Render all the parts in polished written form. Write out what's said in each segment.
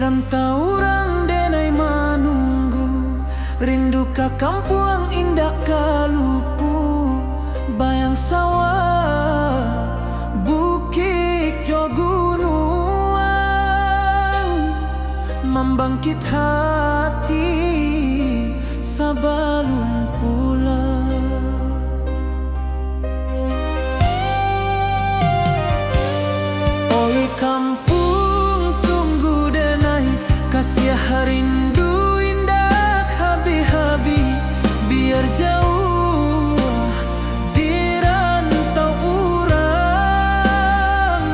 rantau orang denai manunggu, rindu ka kampung indah kalupu, bayang sawah bukit jo gunung, membangkit hati sabalun pulang. Oi kampung tunggu denai, kasih rindu indah habi-habi, biar jauh di rantau urang,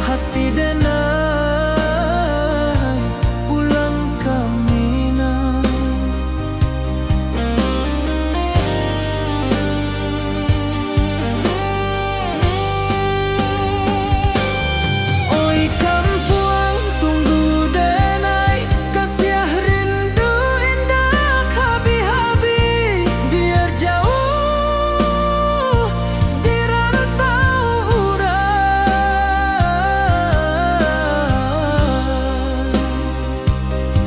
hati denai pulang ke Minang. Oi kampung tunggu denai, kasih rindu indah habi-habi, biar jauh di rantau urang,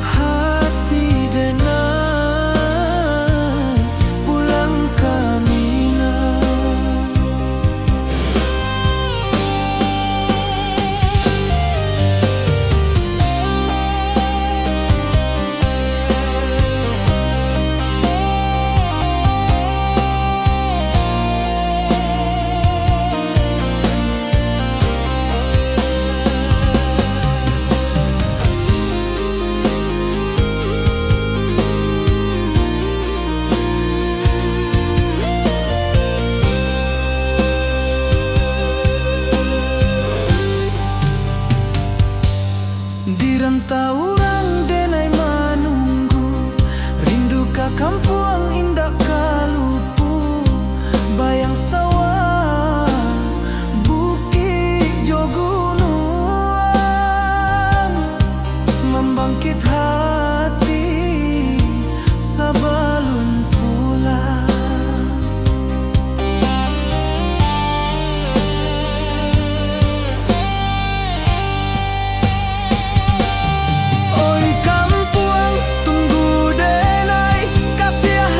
hati denai pulang ke Minang. Di rantau orang denai manunggu, rindu ka kampung indah kalupu, bayang sawah bukit jo gunung, membangkit hati sabalun pulang. Oi kampung tunggu denai, kasih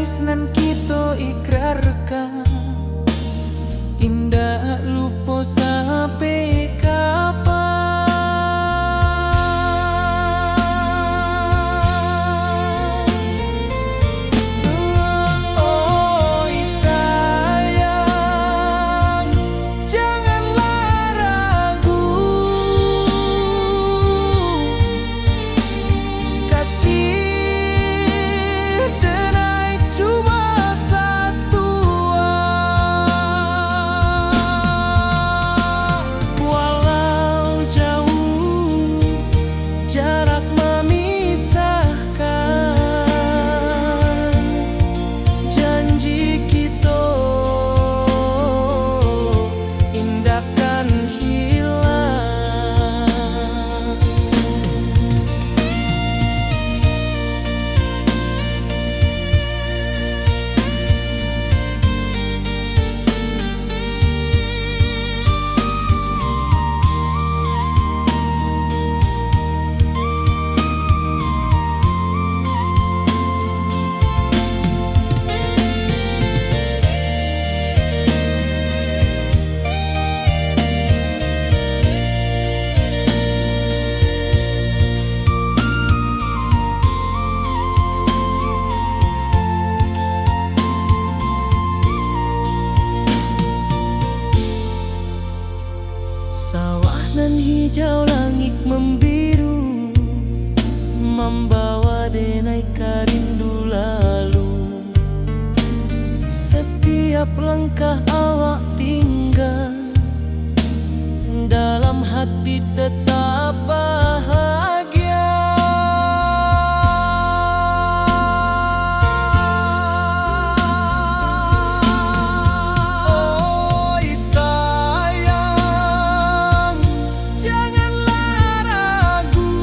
wis nan kita ikrarkan, indah lupa sampai kapan. Oi sayang, janganlah ragu, kasih denai cuma satu. Walau jauh jarak memisahkan, janji kita indahkan hilang. Sawah nan hijau, langit membiru, membawa denai karindu lalu. Setiap langkah awak tinggal, dalam hati tetap bahagia. Oi sayang, janganlah ragu,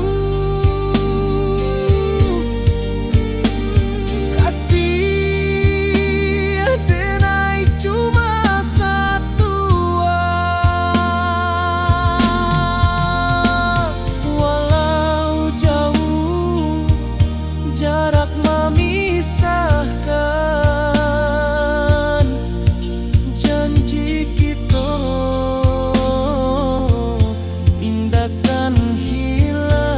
kasih denai cuma satu. Walau jauh jarak memisahkan, janji kita indahkan hilang.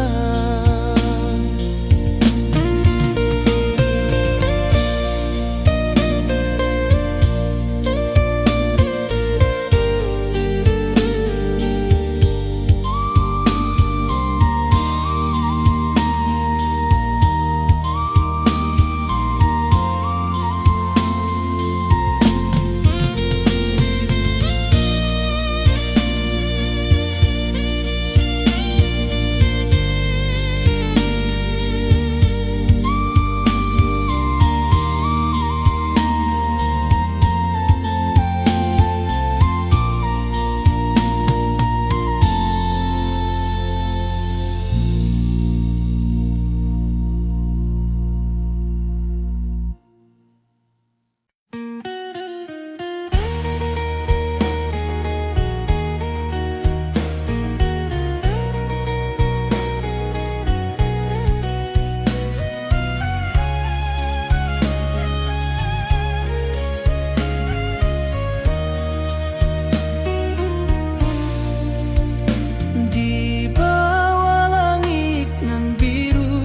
Di bawah langit nan biru,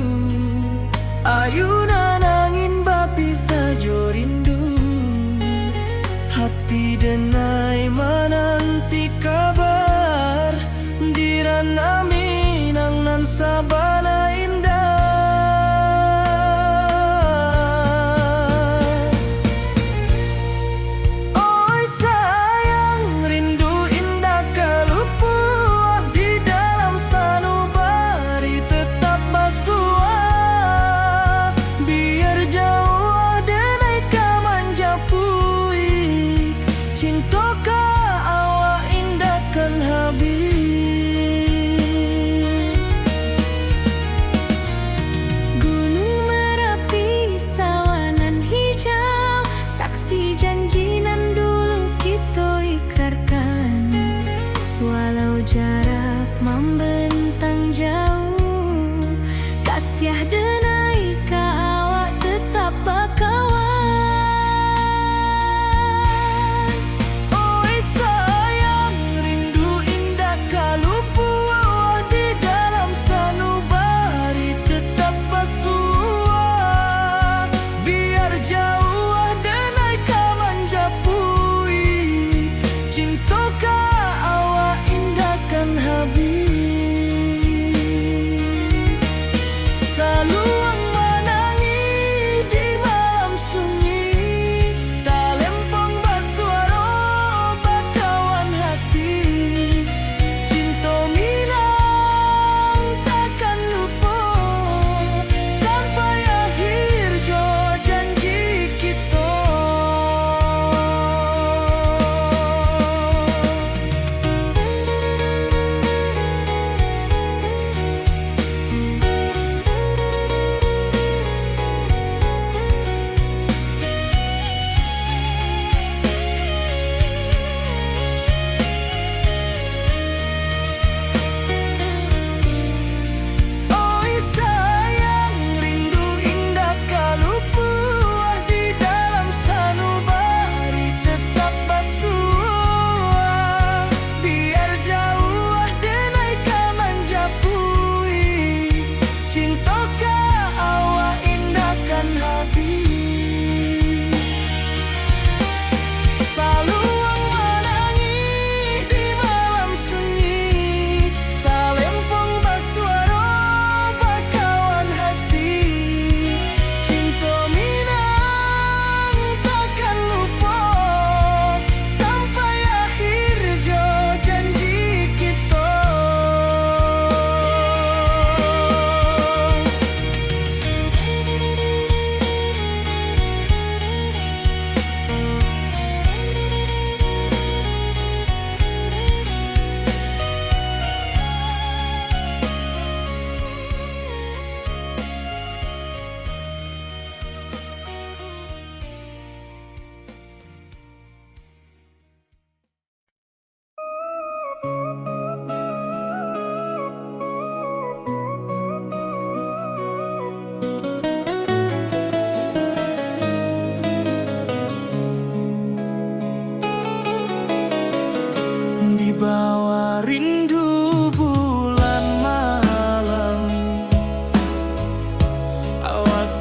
ayunan angin bapi sajo rindu. Hati denai menanti kabar, di ranah Minang nan sabana indah. Oi sayang, rindu indah kalupua, di dalam sanubari tetap basua.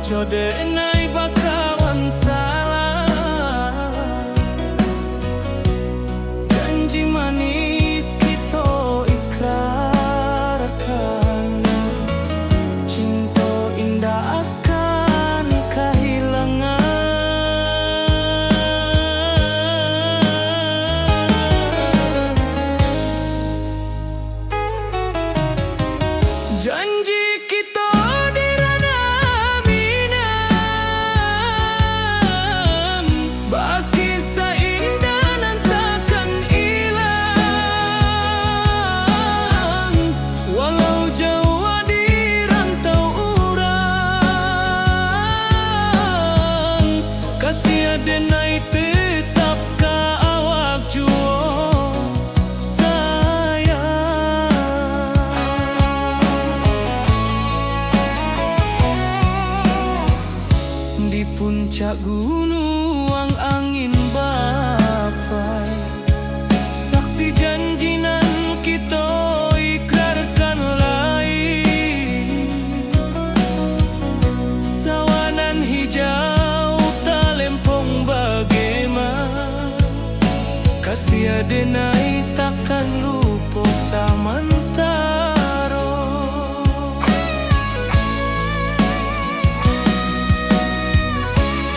Jodenai bakawan salah, janji manis kita ikrarkan, cinta indah akan kehilangan. Janji kita di ranah Minang, baki seindah nan takkan hilang, walau jauh di rantau urang, kasih adenai tetap ka awak juo sayang. Di puncak gunung angin bapai, saksi janji nan kita ikrarkan lain. Sawanan hijau talempong bagaimana, kasih adenai takkan lupa samantara.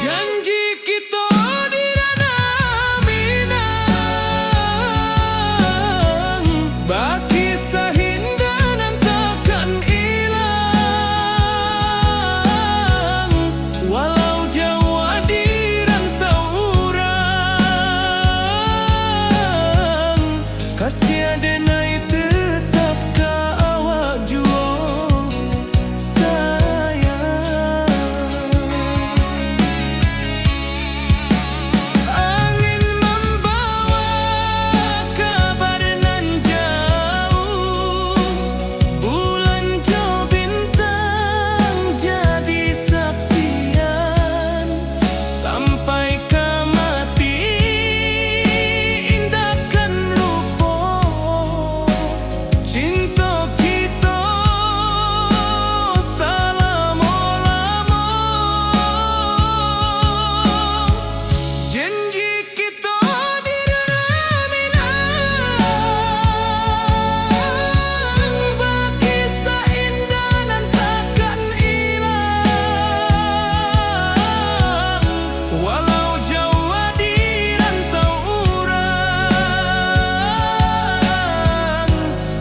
Janji kita di ranah Minang, baki sahinda nan takkan hilang, walau jauh di rantau urang, kasih adenai tetap ka awak juo sayang. Angin membawa kabar nan jauh, bulan jo bintang jadi saksian, sampai ke mati indahkan lupa cinta kita selama-lama. Janji kita di ranah Minang, baki seindah nan takkan hilang, walau jauh di rantau urang,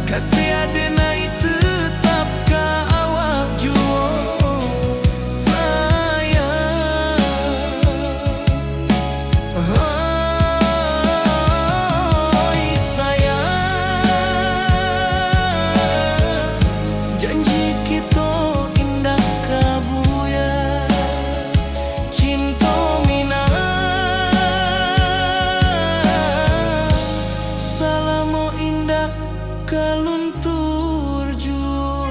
kasih adenai tetap ka awak juo sayang. Oi sayang, janji kita indah kabuya, cinta Minang, salamo indah kaluntur juo.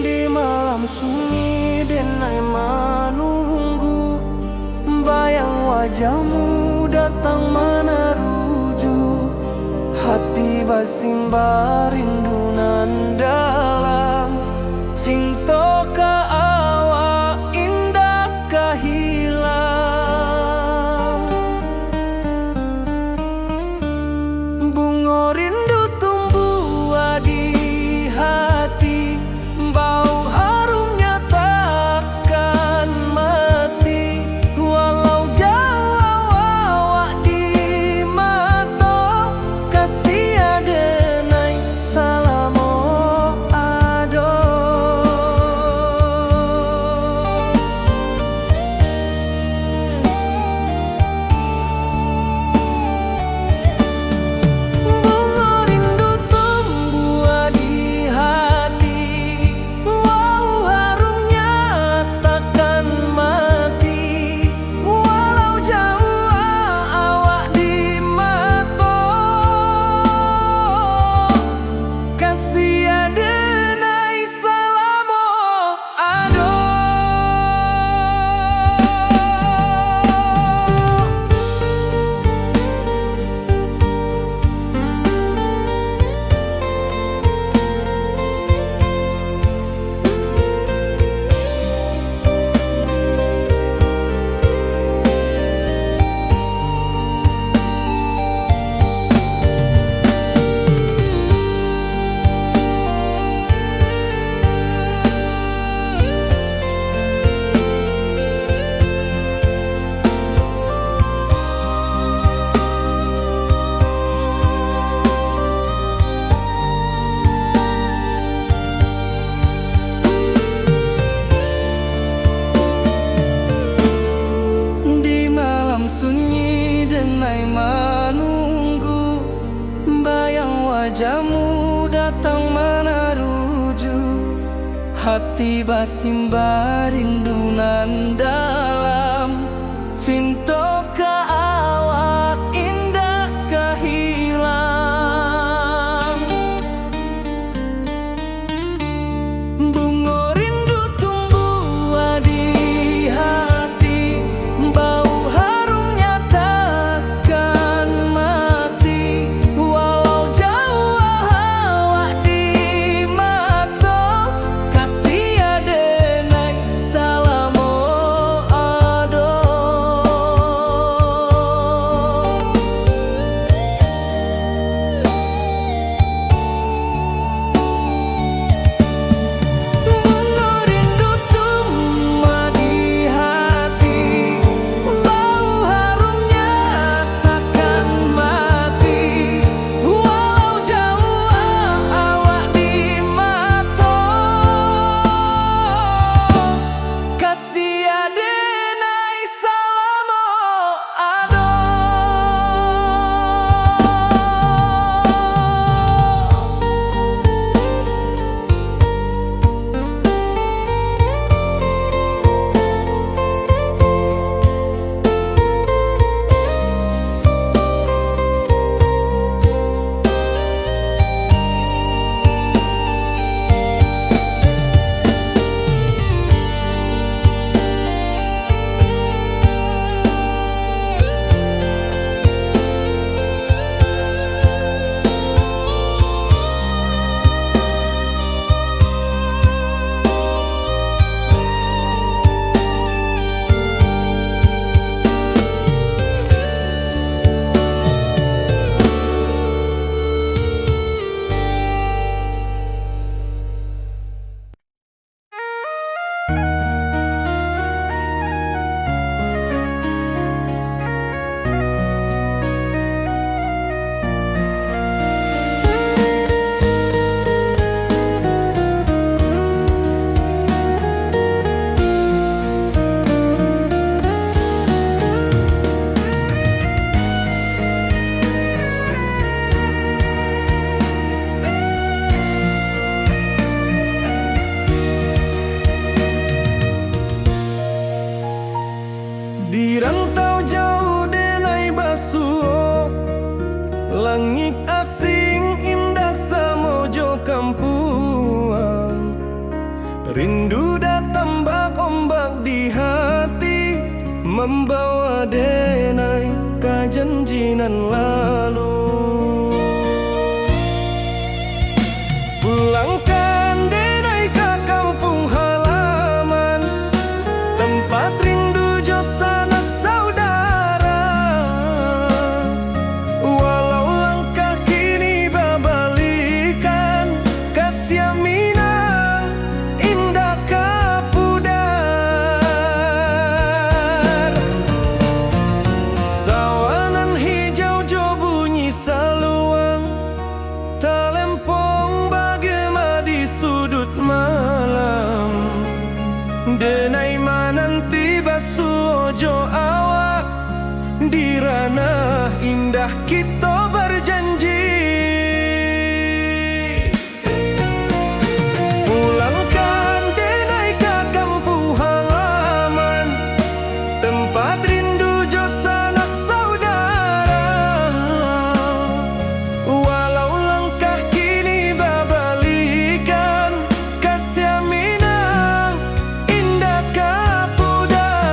Di malam sunyi denai menunggu, bayang wajahmu datang meneruju, hati basimba rindu nan dalam, cinta ka awak indah ka hilang. Bunga rindu tumbuh di hati, bau harumnya takkan mati, walau jauh awak di mata, kasih adenai salamo ado. wajahmu datang menaruju, hati basimba rindu nan dalam. Cinta ka awak indah kahilang. Bunga rindu tumbuh di hati, bau harumnya takkan mati. Walau jauh awak di mata, kasih adenai salamo ado. Bunga rindu tumbuh di hati, bau harumnya takkan mati. Walau jauh awak di mata, kasih adenai salamo ado. Di rantau jauh denai basuh, langit asing indah samojo kampuang. Rindu datang bak ombak di hati, membawa denai ka janjinan lalu. Pulangkan denai ka kampung halaman, tempat rindu jo sanak saudara. Walau langkah kini babalikan, kasih Minang indah kapudar. Sawangan hijau jo bunyi saluang, talempong bagema di sudut malam. Denai mananti basuh ojo awak, di ranah indah kita berjanji. Pulangkan denai ka kampung halaman, tempat rindu jo sanak saudara. Walau langkah kini babalikan, kasih Minang indah kapudar.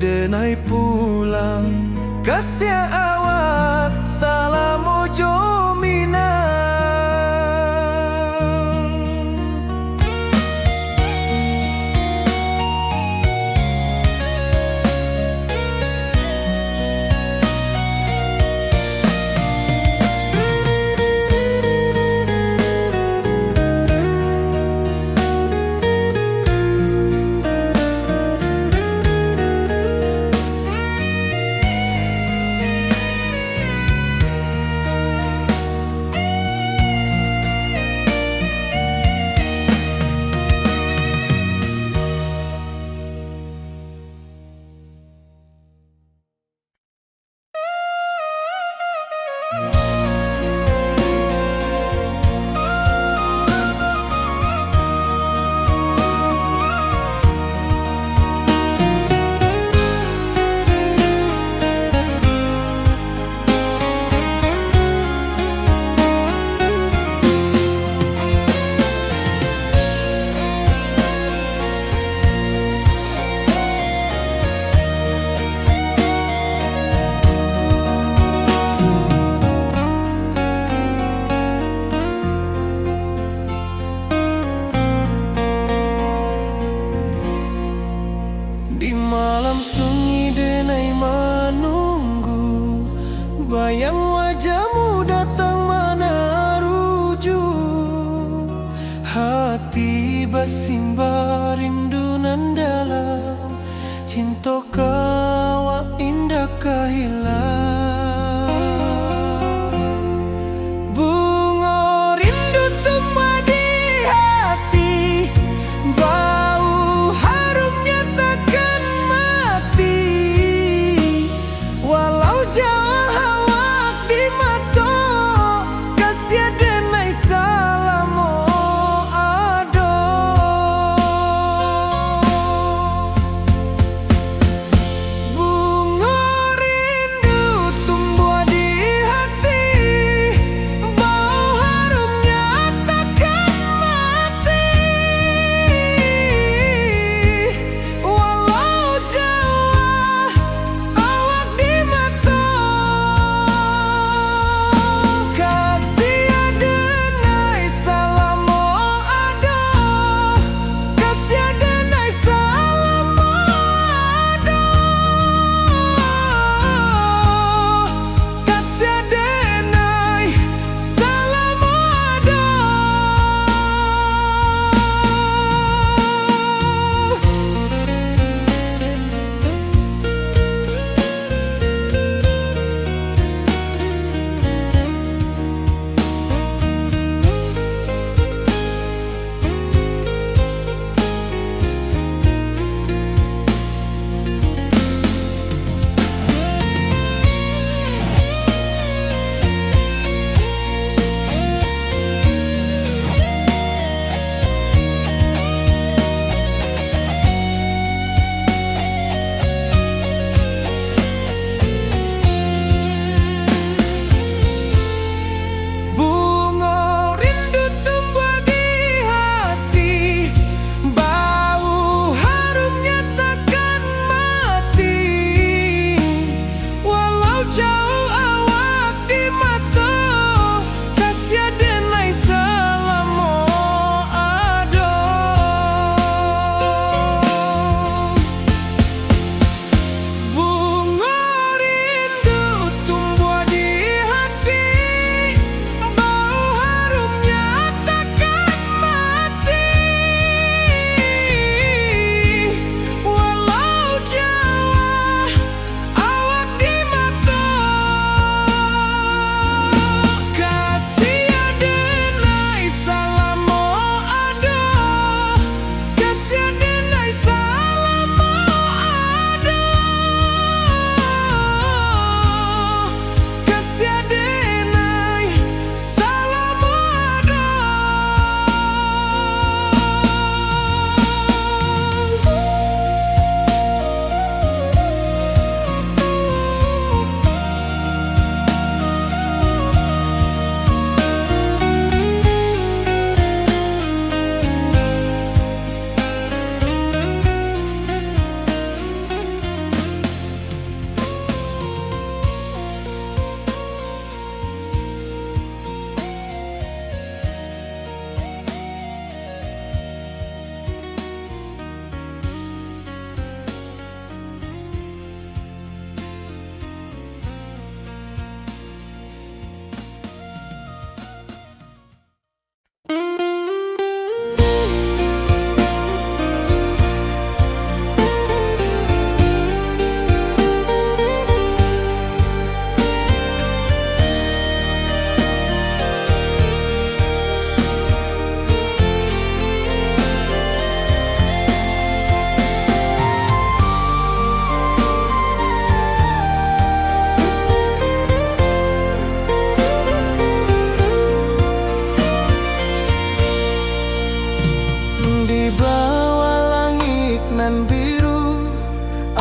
denai pulang kasih awak salamu jomina. Di malam sunyi denai menunggu, bayang wajahmu datang meneruju. Hati bersimba rindu nan dalam, cinta kawa indah kehilang. Bunga rindu tumbuh di hati, bau harumnya takkan mati. Walau jauh awak di mata, kasih denai salamu ado. Bunga rindu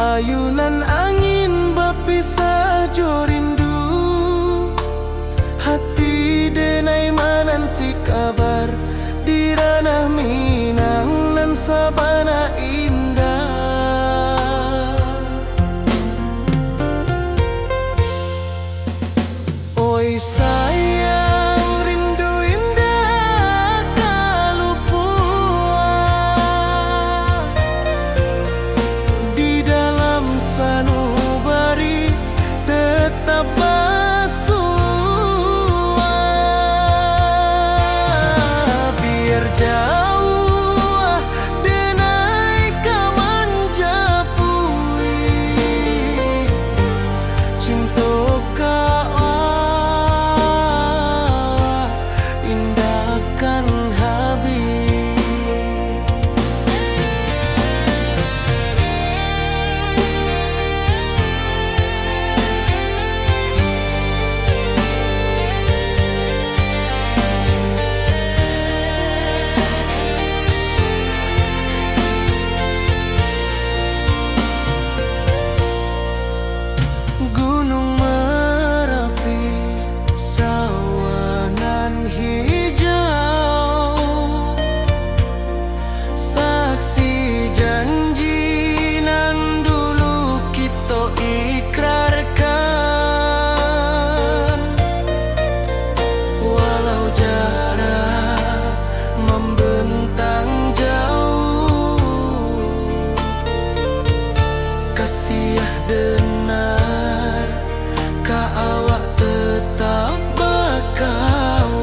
Ayunan angin berpisah jo rindu, hati denai menanti kabar di ranah Minang nan sabana indah. Oi sayang, rindu indah kalupua di dalam sanubari tetap bersua. Biar jauh denai kamanjapui cinta indahkan habis. Gunung Merapi, sawanan hijau, saksi janji nan dulu kita ikrarkan. Walau jarak membentang jauh, kasih denar ka awak tetap berkawan.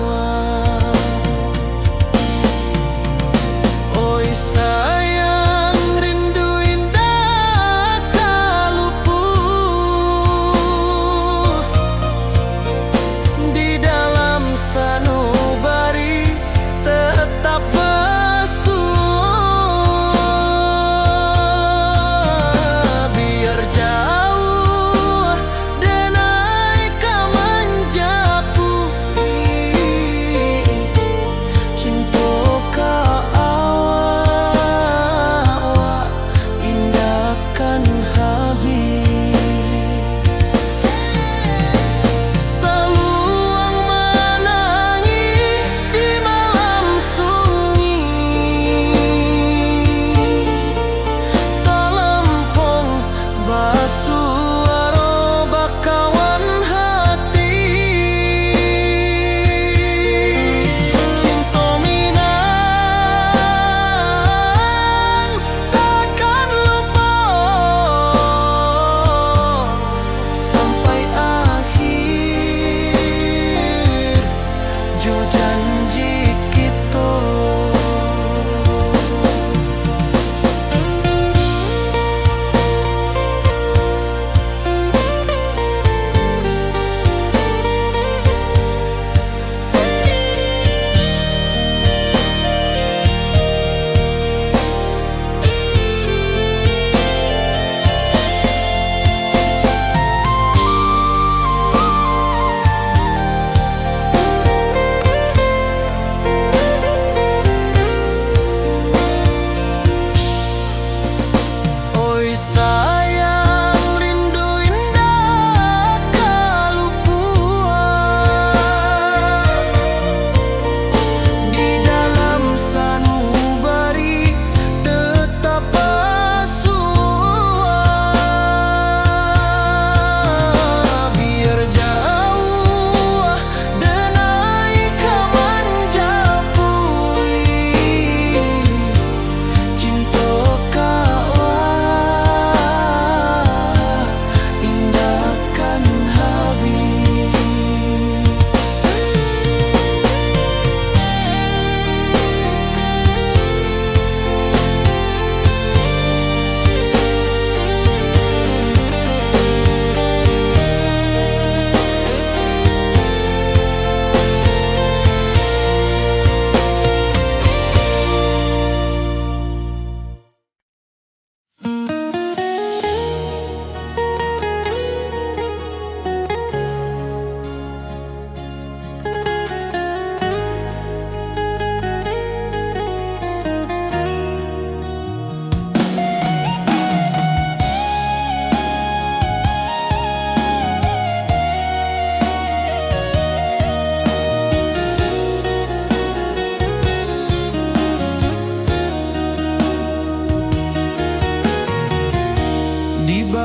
Oi sayang, rindu indah kaluput di dalam sanubari tetap bersua. Biar jauh denai kamanjapui cinta ka awak indahkan habis. Saluang menangis di malam sunyi, talempong basuara bakawan hati. Cinta Minang takkan lupa sampai akhir jo janji kita.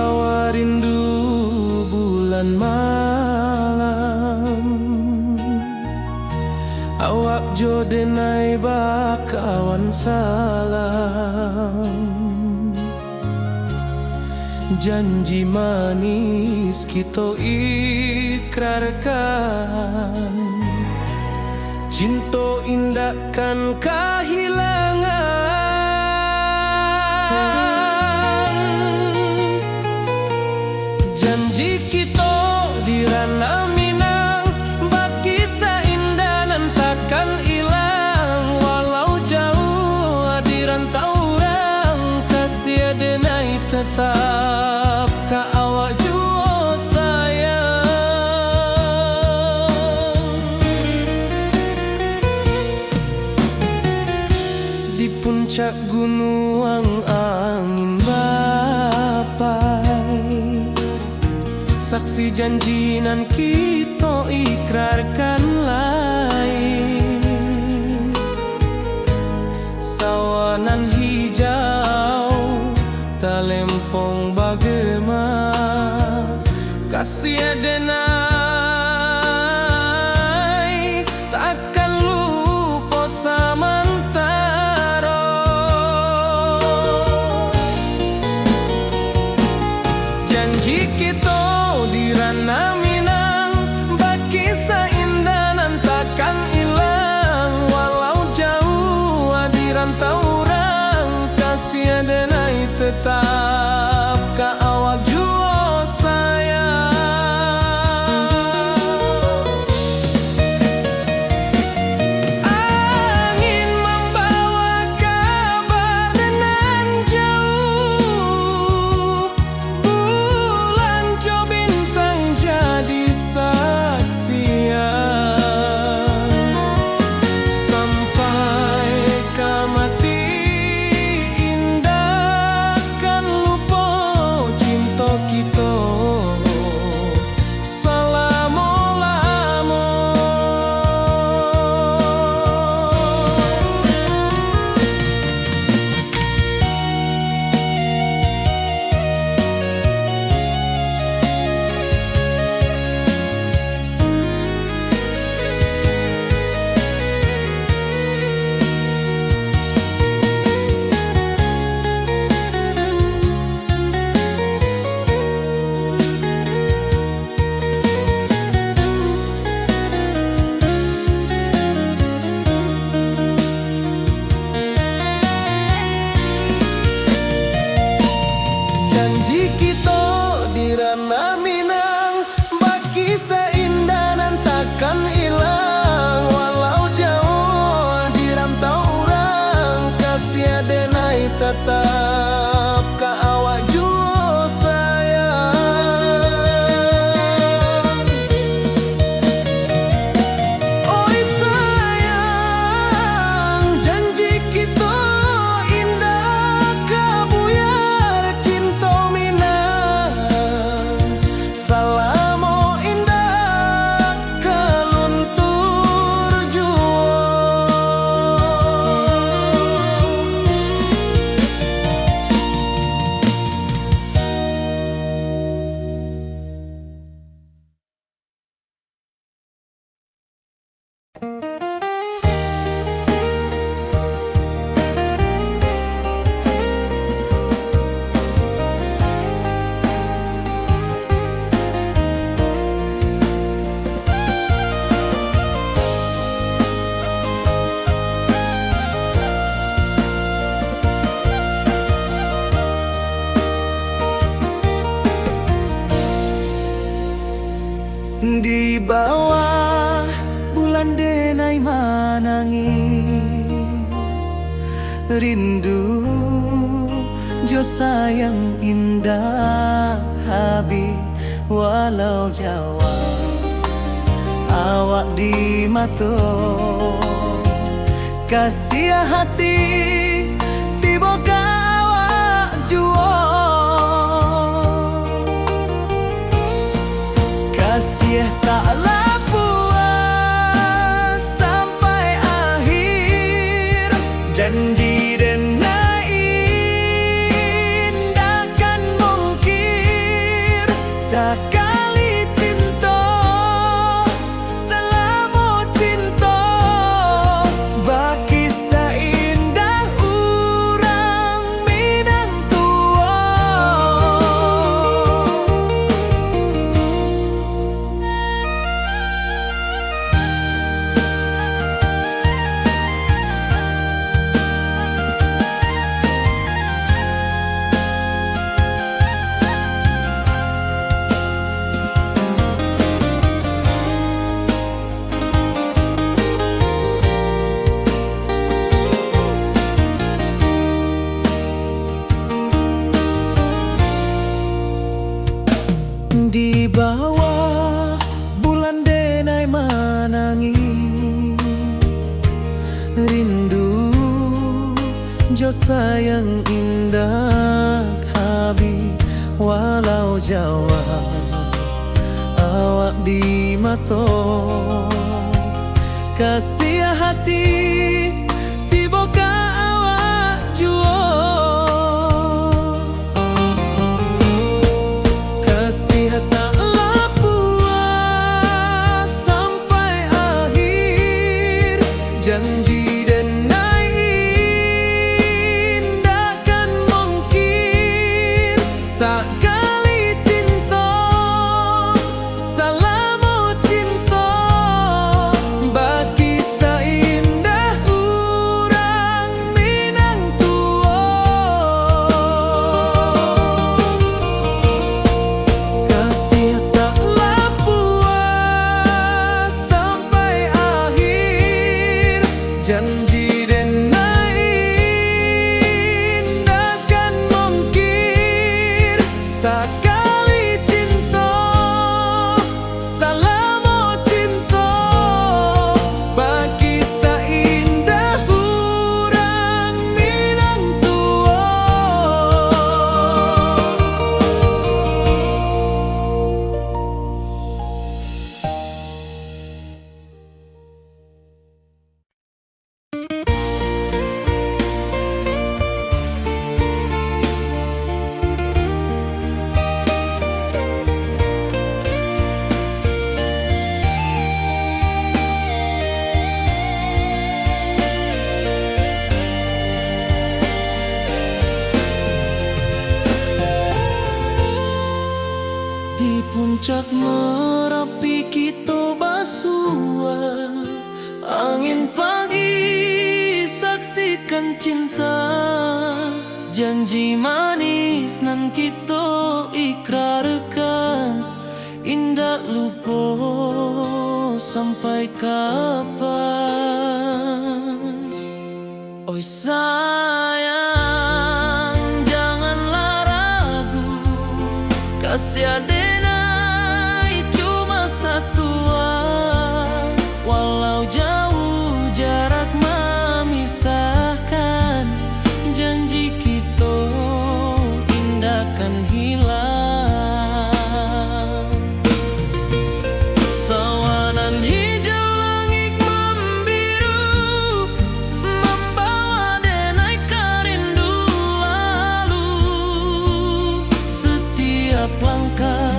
membawa rindu bulan malam. Awak jo denai bakawan salam. Janji manis kita ikrarkan, cinta indahkan kehilangan. Janji kita di ranah Minang, baki seindah nan takkan hilang. Walau jauh di rantau orang, kasih denai tetap ka awak jua sayang. Di puncak gunung angin bapai, saksi janji nan kita ikrarkan lain. Sawanan hijau talempong bagema, kasih denai takkan lupa samantara. Janji kita di ranah Minang, baki seindah nan takkan hilang. Walau jauh di rantau orang, kasih denai tetap ka awak jua sayang. Angin membawa kabar nan jauh, bulan jo bintang jadi saksian. Sampai ke mati indah kan lupa cinta kita selama-lama. Janji kita di ranah Minang, baki seindah nan takkan hilang. Walau jauh di rantau orang, kasih denai tetap ka awak jua sayang. Oi sayang, janji kita indah kabuyar cinta Minang. Salamo indah keluntur jua. Di bawah bulan denai manangi, rindu jo sayang indah habi. Walau jawa awak di mato, kasih hati tiba ka awak jua. Kasih taklah puas sampai akhir, janji denai indahkan mungkin. sayang indah habis walau jauh awak di mata kasih hati tiba ka awak jua kasih taklah puas sampai akhir janji sekali cinta, salamu cinta, bagi seindah urang Minang tua. Kasih taklah puas sampai akhir, janji sekali cinta, salamu cinta, bagi seindah urang Minang tua. Di puncak Merapi kita basua angin pagi saksikan cinta janji manis nan kita ikrarkan indah lupa sampai kapan. Oi sayang janganlah ragu kasih cuma satu walau jauh jarak memisahkan janji kita indahkan hilang sawanan hijau langit membiru membawa denai karindu lalu setiap langkah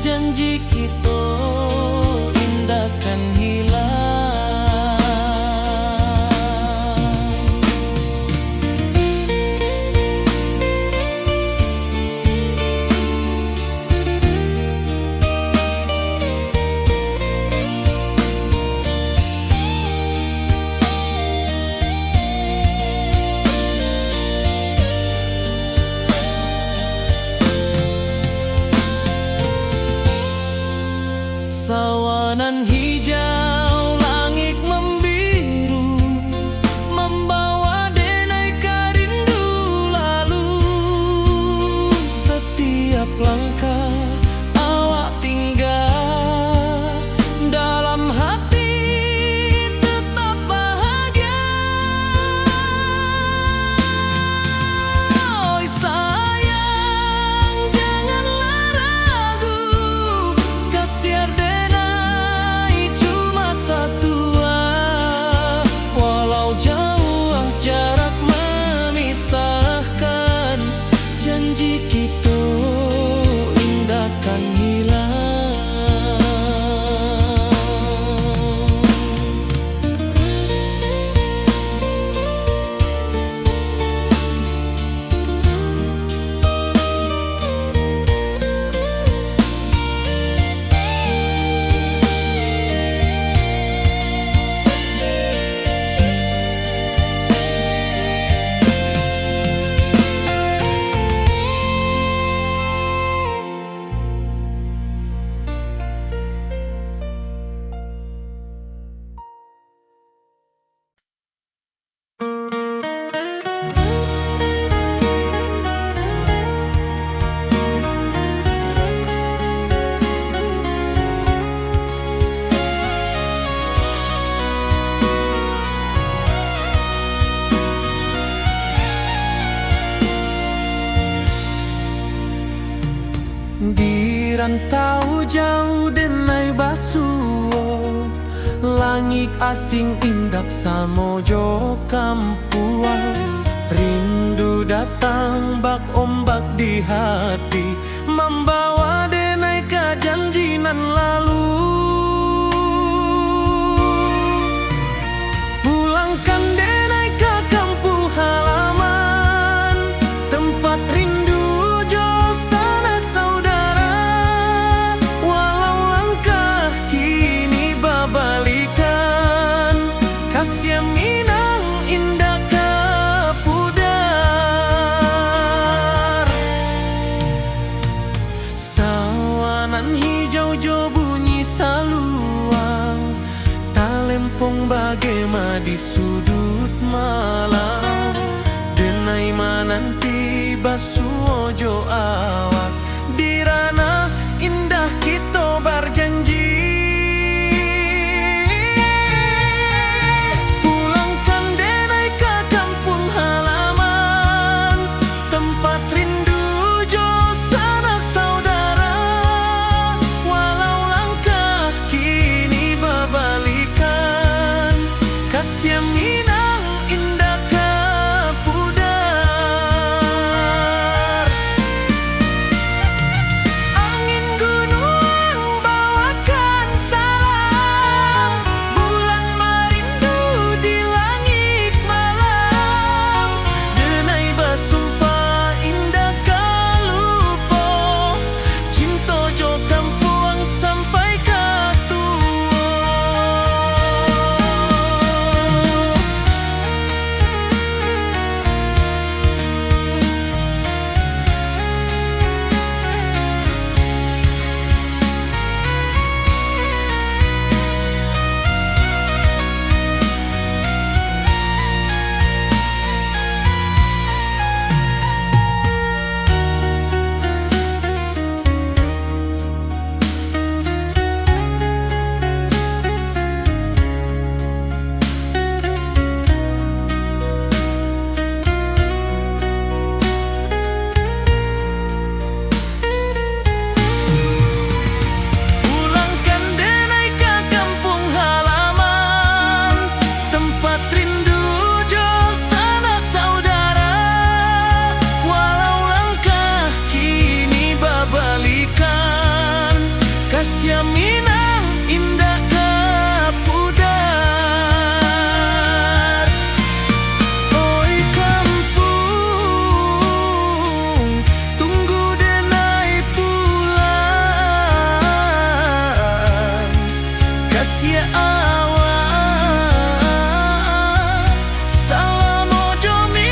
janji kita indahkan hilang. Sawanan hijau langit membiru membawa denai karindu lalu setiap langkah awak tinggal dalam hati tetap bahagia. Oi sayang janganlah ragu kasih denai cuma rantau jauh denai basuo, langit asing indak samojo kampuang. Rindu datang bak ombak di hati, membawa denai ke janjinan lalu. Pulangkan denai ke kampung halaman, tempat rindu jo sanak saudara. Walau langkah kini babalikan, kasih minang indah kepudar. Sawanan hijau jo bunyi saluang, talempong bagema di sudut malam. Denai mananti basuo jo awak, di ranah indah kita berjanji. Pulangkan denai ke kampung halaman, tempat rindu jo sanak saudara. Walau langkah kini babalikan, kasih minang indah kepudar. Angin gunung bawakan salam, bulan merindu di langit malam. Denai basumpah indah kalupo, cinta jo kampuang sampai ke tua. Pulangkan denai ke kampung halaman, tempat rindu jo sanak saudara. Walau langkah kini babalikan, kasih minang indah kepudar. Oi kampung, tunggu denai pulang. Kasih awak salam ojo minang.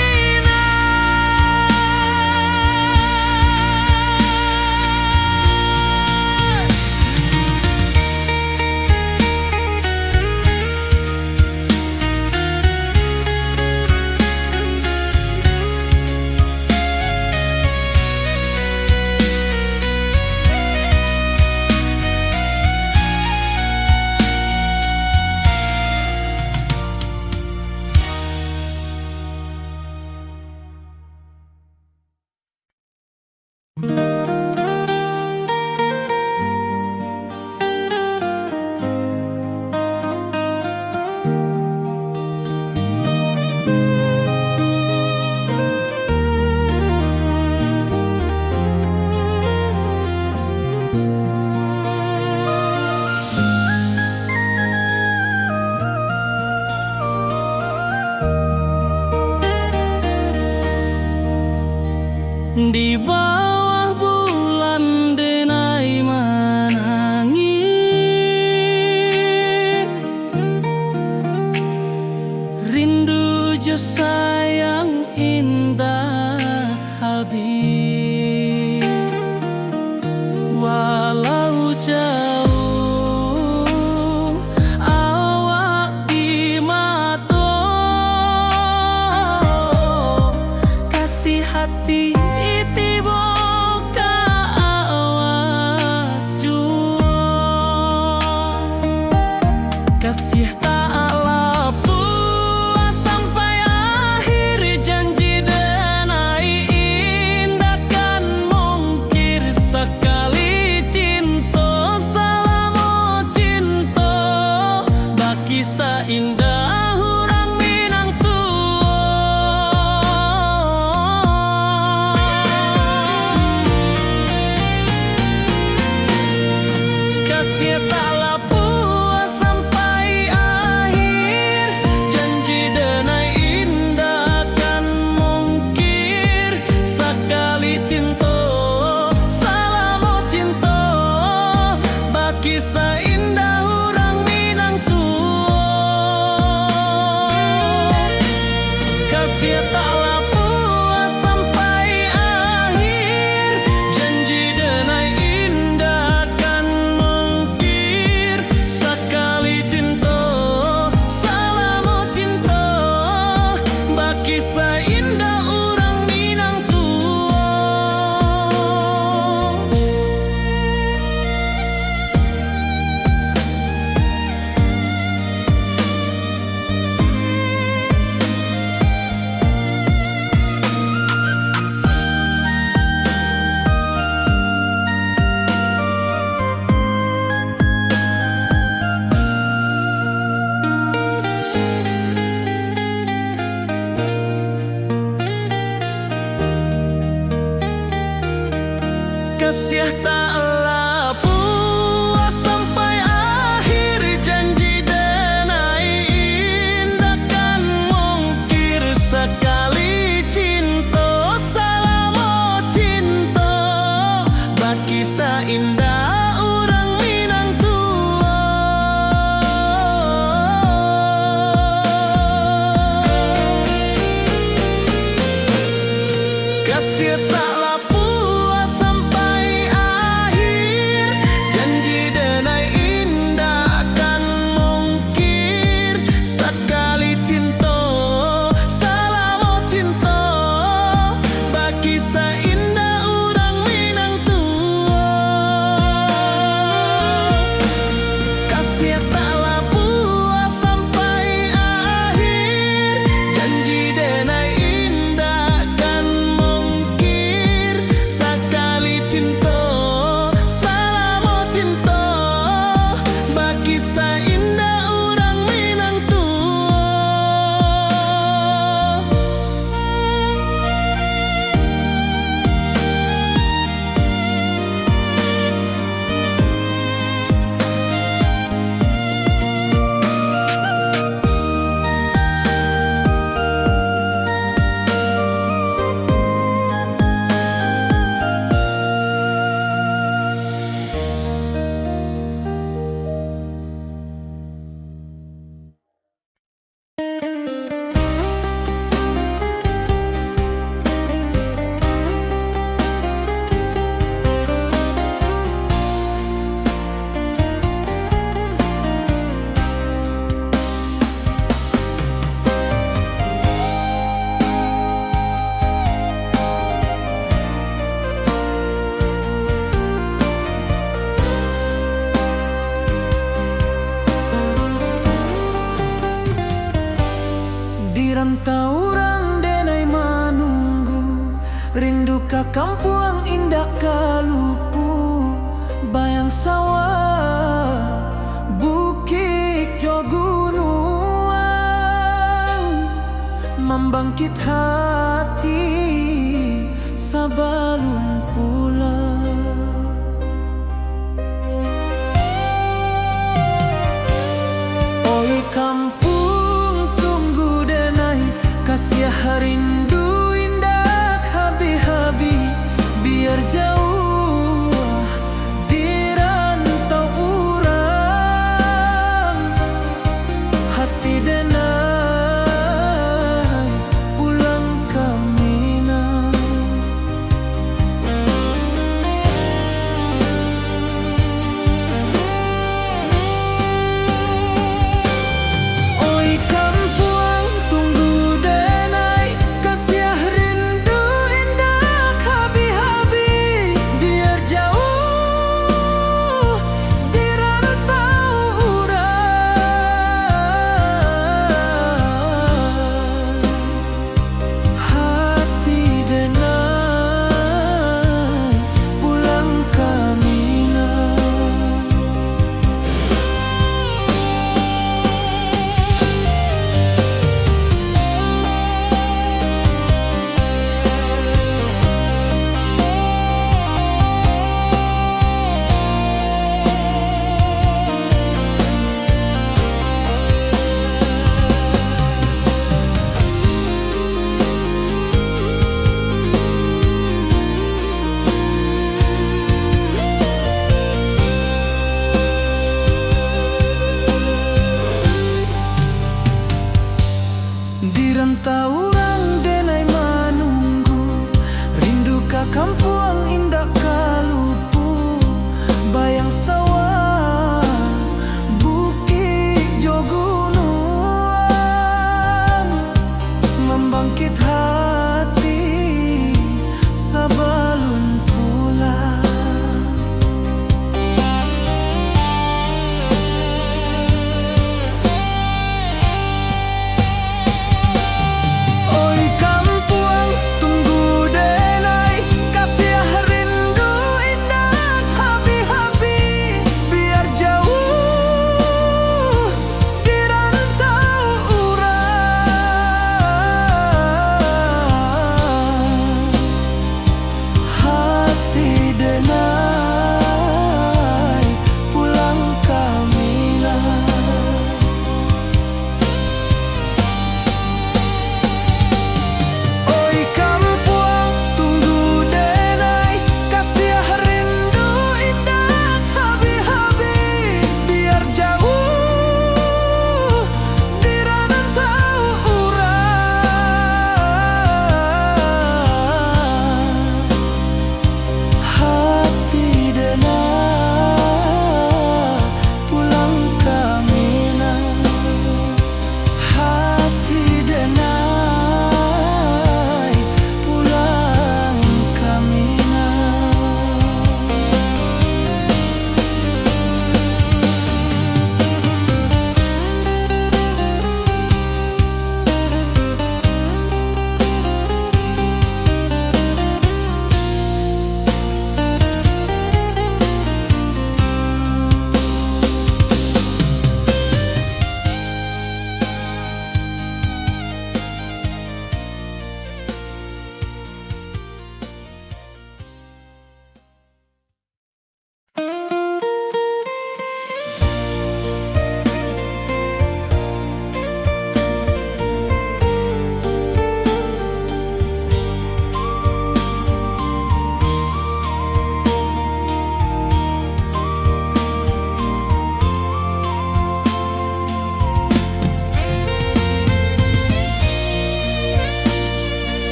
Di bawah bulan denai menangis, rindu jo sayang indah habis. Walau jauh awak di mata, kasih hati tiba ka awak jua. Kasih tak lapuk sampai akhir janji denai indah kan mungkir sekali. indah urang Minang tua. Kasih taklah puas sampai akhir, janji denai indah kan mungkir. Sekali cinta salamu cinta, kisah indah urang Minang tua. Kasih taklah puas sampai akhir, janji denai indah kan mungkir. Sekali cinta salamu cinta, kisah indah urang Minang tua. Kasih taklah puas sampai akhir, janji denai indah kan mungkir. Sekali cinta salamu cinta, kisah indah urang Minang tua. Kasih taklah puas sampai akhir, janji denai indah kan mungkir. Sekali cinta salamu cinta, kisah indah urang Minang tua. Kasih taklah puas sampai akhir, janji denai indah kan mungkir. Sekali cinta salamu cinta, kisah indah urang Minang tua. Di rantau urang denai manunggu, rindu ka kampung indah kalupu. Bayang sawah bukit jo gunung, membangkit hati sabalun pulang. Oi kampung tunggu denai, kasih rindu indah habi-habi. Biar jauh di rantau urang, hati denai pulang ke Minang. Oi kampung tunggu denai,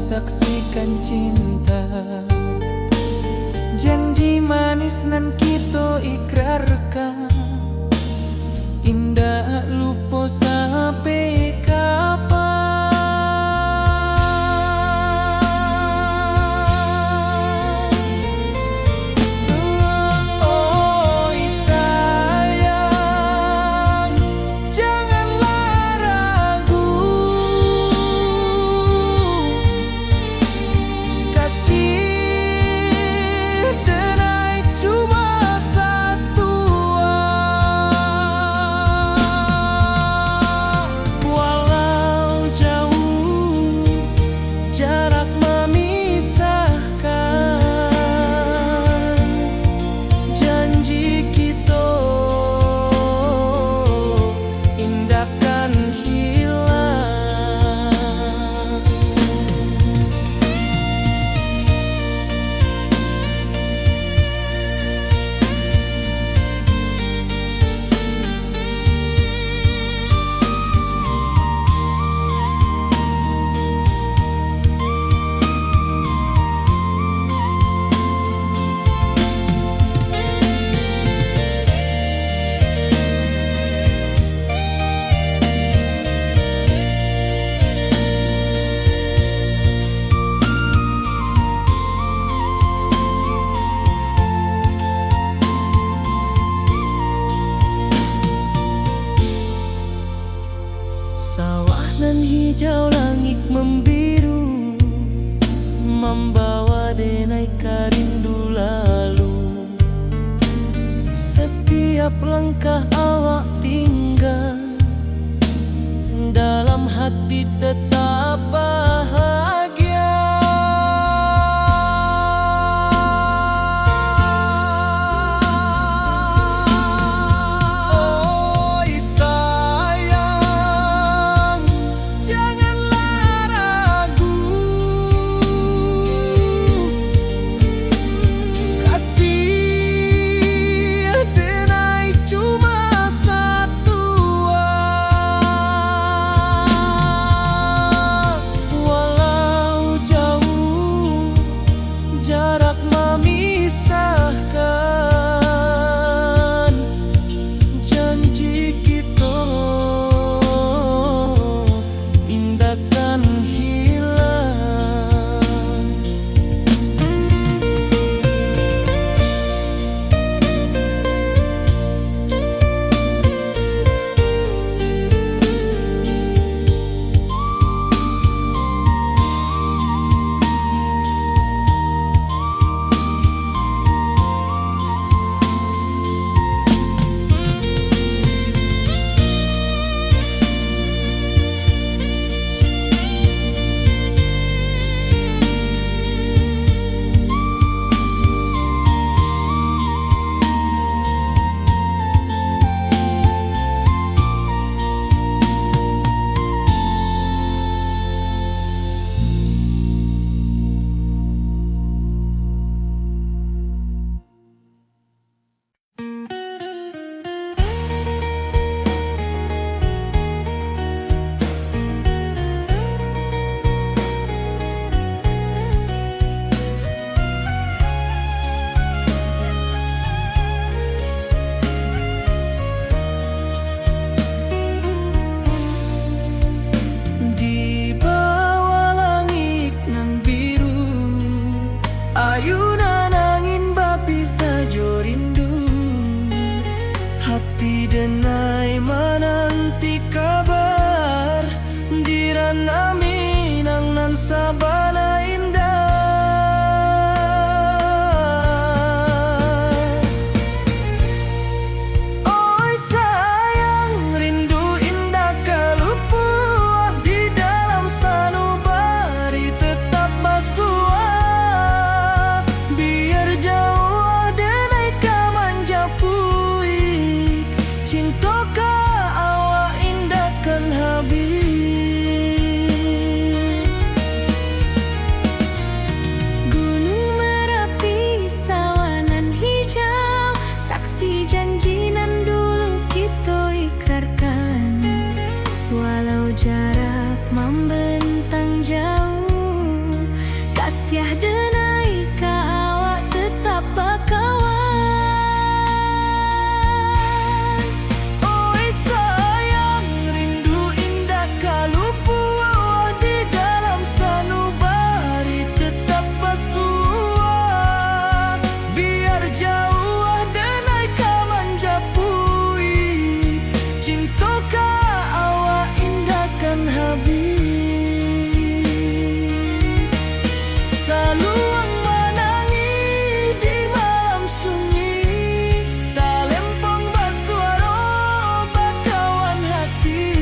saksikan cinta. Janji manis nan kita ikrarkan, indah lupa sampai kapan. Oi sayang, janganlah ragu, kasih denai cuma satu. Walau jauh jarak memisahkan, janji kita indahkan hilang. Sawah nan hijau, langit membiru, membawa denai karindu lalu. Setiap langkah awak tinggal, dalam hati tetap bahagia. Oi sayang, janganlah ragu, kasih denai cuma. Siah denai ka awak tetap bakawan. Oi sayang, rindu indah kalupu awak di dalam sanubari tetap basuah. Biar jauh denai ka manjapui, cinta ka awak indahkan habis. Saluang menangi di malam sunyi, talempong basuaro bakawan hati.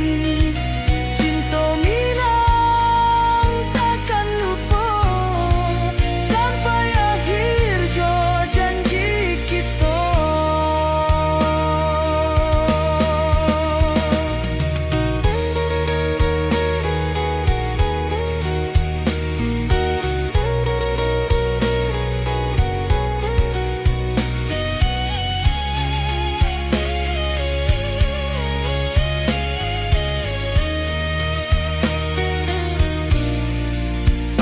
Cinta minang takkan lupa sampai akhir jo janji kita.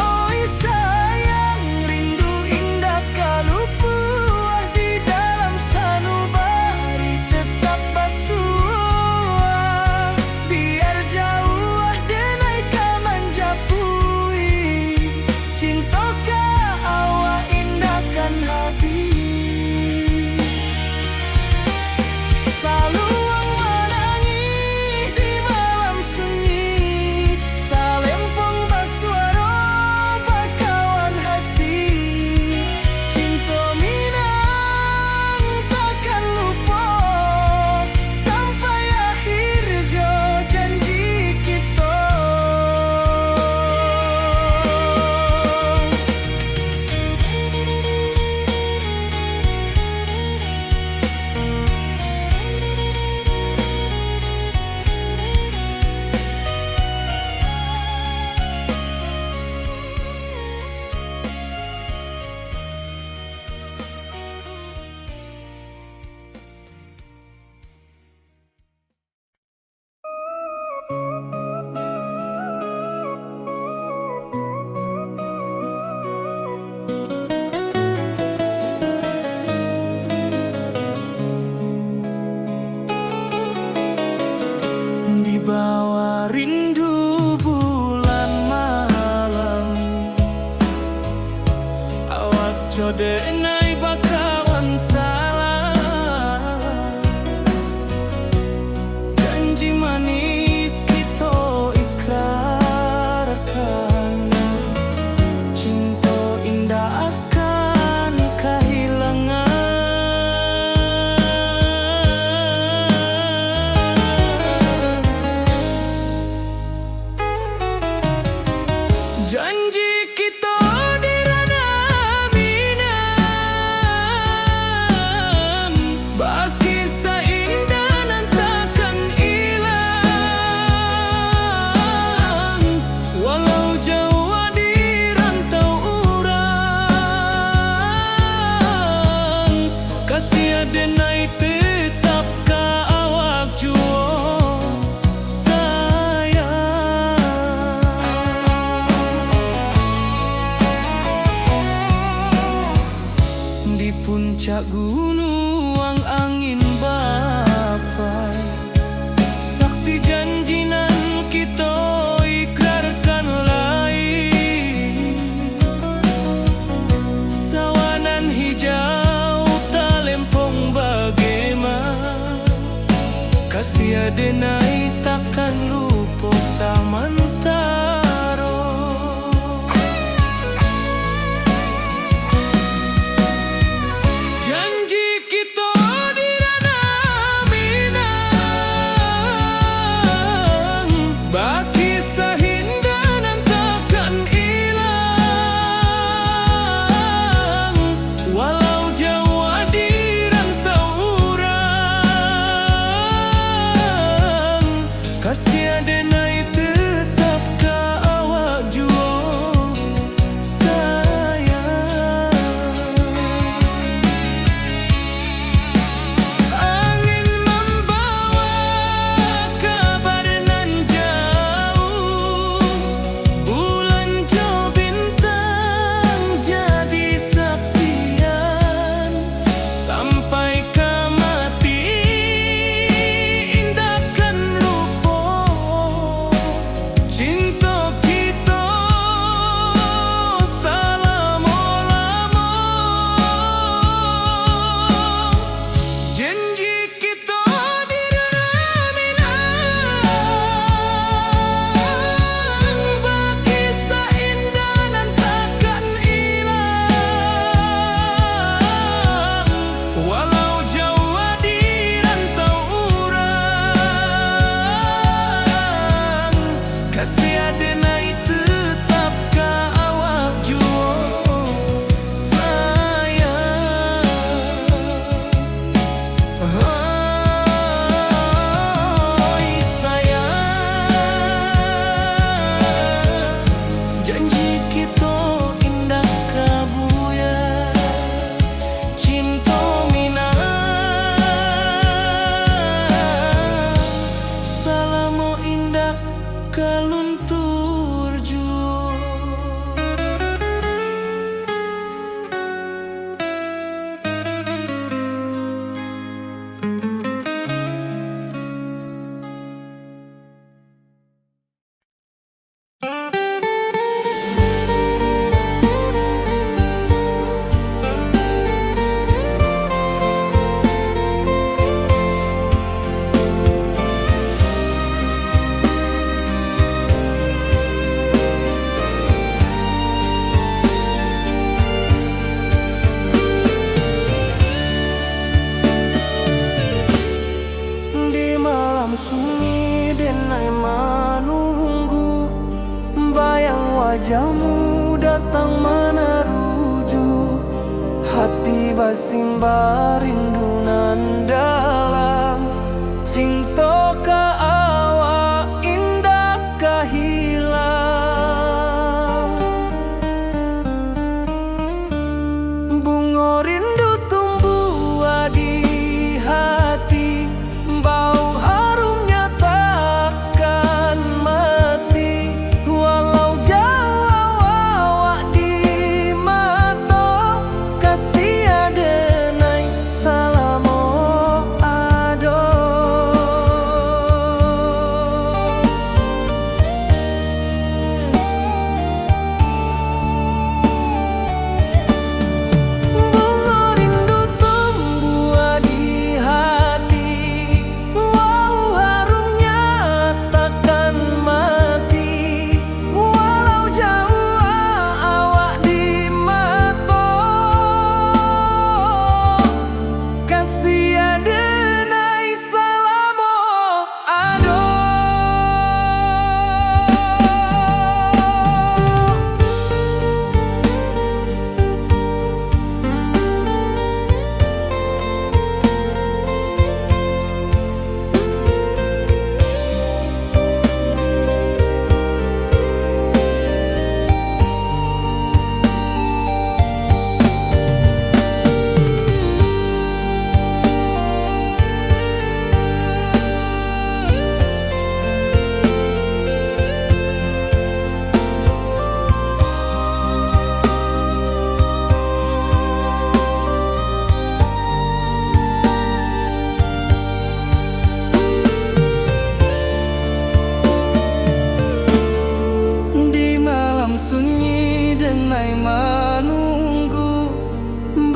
Oi sayang, rindu indah kalupu di dalam sanubari tetap basuah. Biar jauh denai ka manjapui, cinta ka awak indahkan habis. Saluang menangi di malam sunyi, talempong basuaro bakawan hati. Cinta minang takkan lupa sampai akhir jo janji kita. Di bawah rindu bulan malam, awak jodenai bakawan salah. Janji manis kita ikrarkan, cinta indah akan kehilangan. Janji kita di ranah minam, baki seindah nan takkan hilang. Walau jauh di rantau urang, kasih denai tetap ka awak juo sayang. Di puncak gunung angin bapai, saksi janji nan kita ikrarkan lain. Sawanan hijau talempong bagaimana, kasih denai takkan lupa samantara. Janji kita di ranah minang, baki sahinda nan takkan hilang. Walau jauh di rantau urang, basimba rindu nan dalam, cinta ka awak indah ka hilang. Bunga rindu tumbuh di hati, bau harumnya takkan mati. Walau jauh awak di mata, kasih adenai salamo ado. Bunga rindu tumbuh di hati, wow harumnya takkan mati. Walau jauh awak di mata, kasih adenai salamo ado. Di malam sunyi denai menunggu,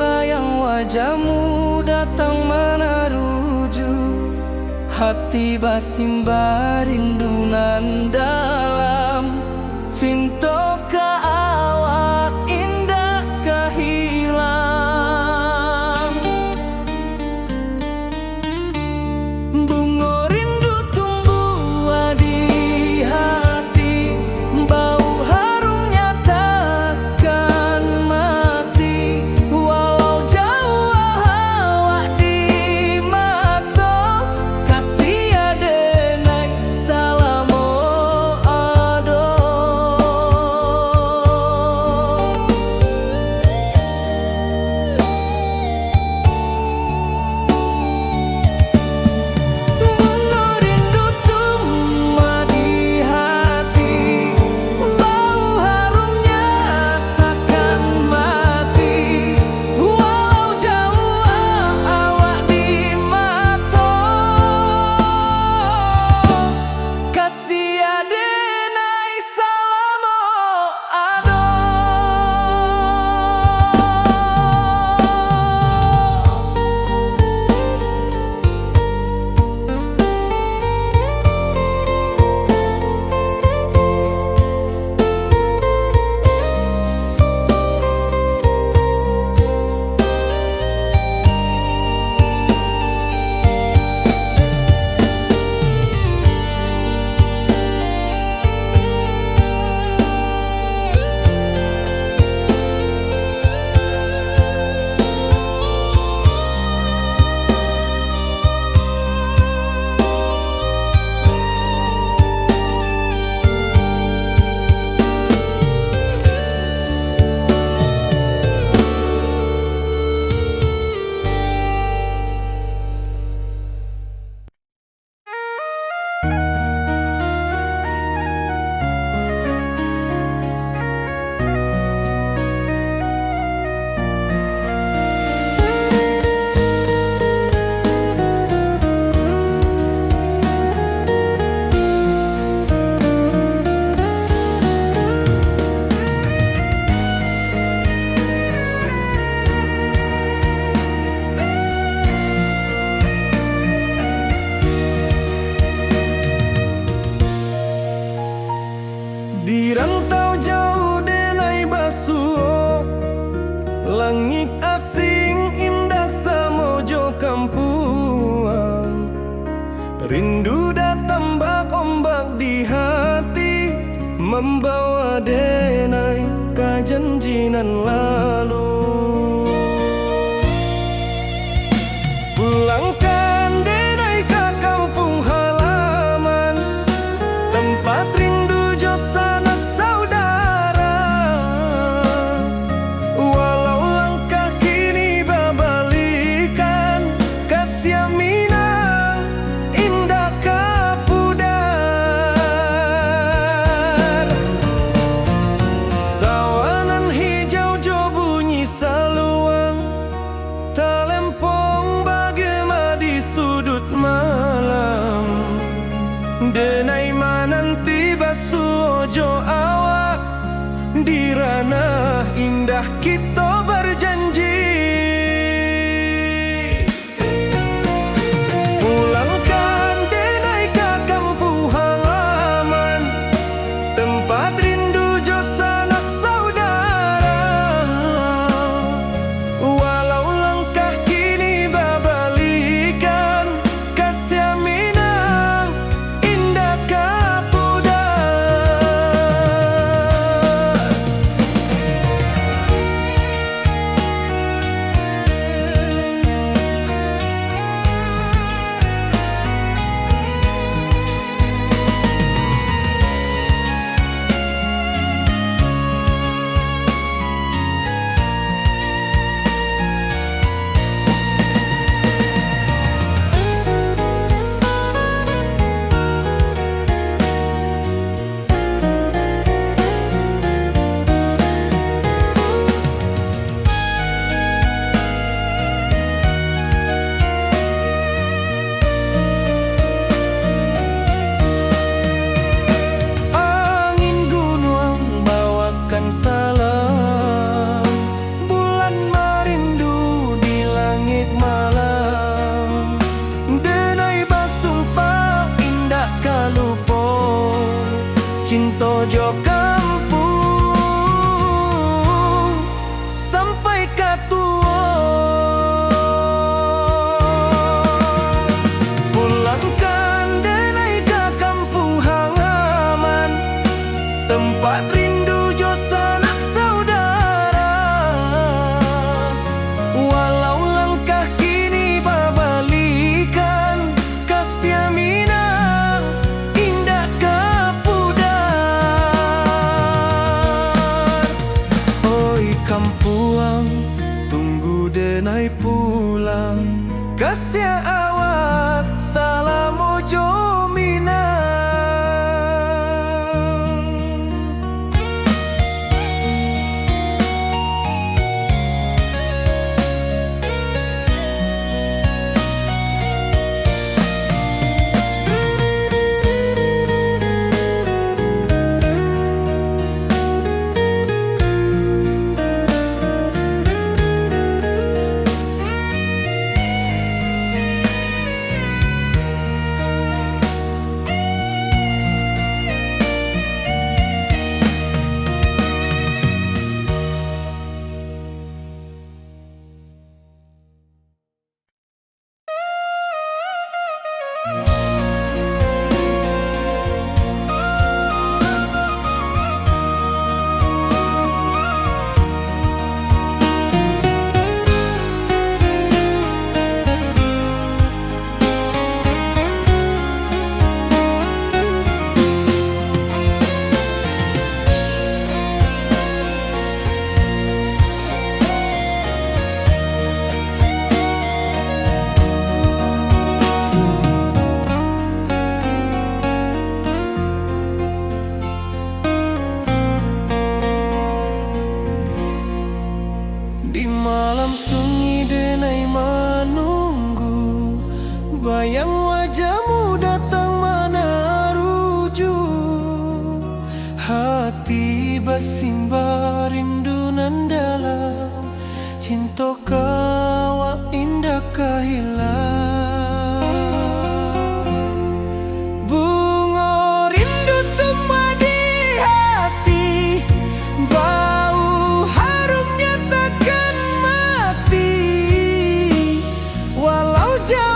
bayang wajahmu datang meneruju. Hati basimba rindu nan dalam, cinta ka awak indah ka hilang. Bunga rindu tumbuh di hati, bau harumnya takkan mati. Walau jauh awak di mata, kasih adenai salamo ado. Bunga rindu tumbuh di hati, bau harumnya takkan mati. Walau jauh awak di mata, kasih adenai salamo ado. Di rantau jauh denai basuh, langit asing indah samojo kampuan. Rindu datang bak ombak di hati, membawa denai ka janjinan lalu. Dah kita berjanji pulangkan denai ke kampung halaman, tempat rindu jo sanak saudara. Walau langkah kini babalikan, kasih minang indah kapuda. Salam bulan merindu di langit malam, denai basumpah indah kalupo cinta jo kampung sampai katua. Pulangkan denai ke kampung halaman, tempat rindu sanak saudara. Walau langkah kini babalikan, kasih minang indah kapudar. Oi kampuang, tunggu denai pulang, kasih awak salam ojo minang. Bayang wajahmu datang mana rujuk, hati bersimbar rindu nan dalam, cinta kawa indah kahilang. Bunga rindu tumbuh di hati, bau harumnya takkan mati. Walau jauh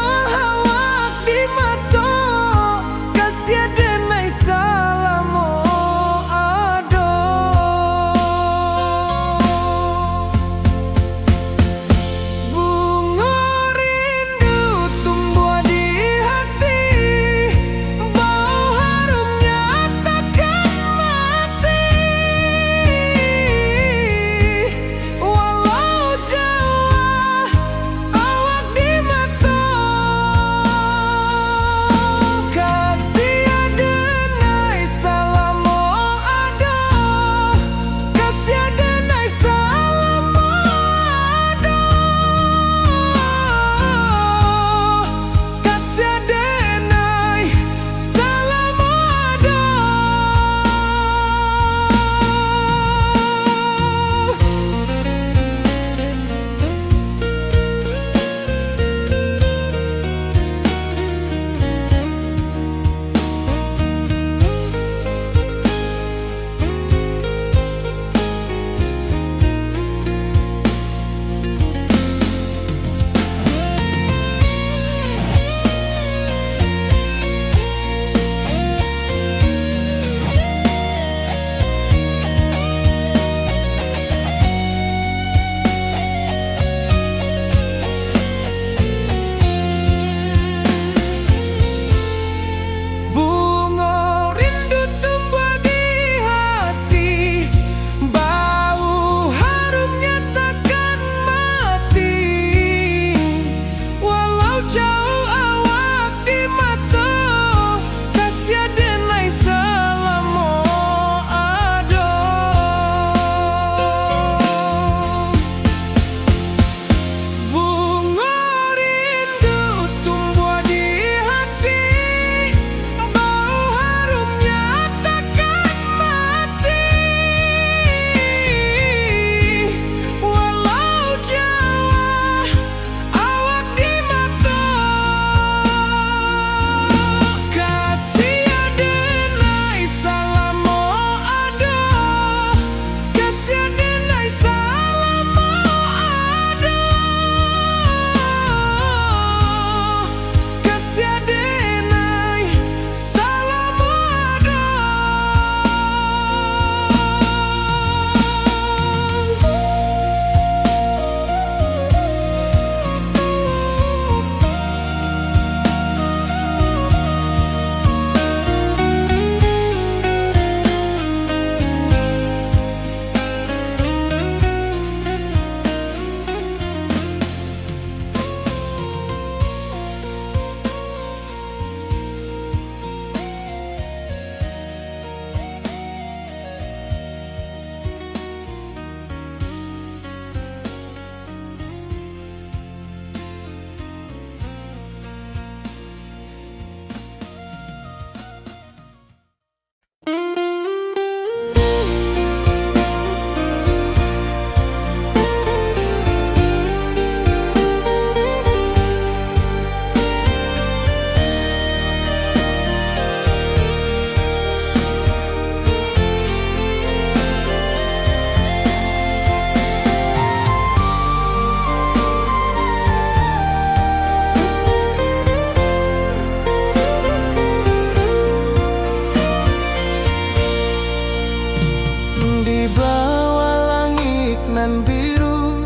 nan biru,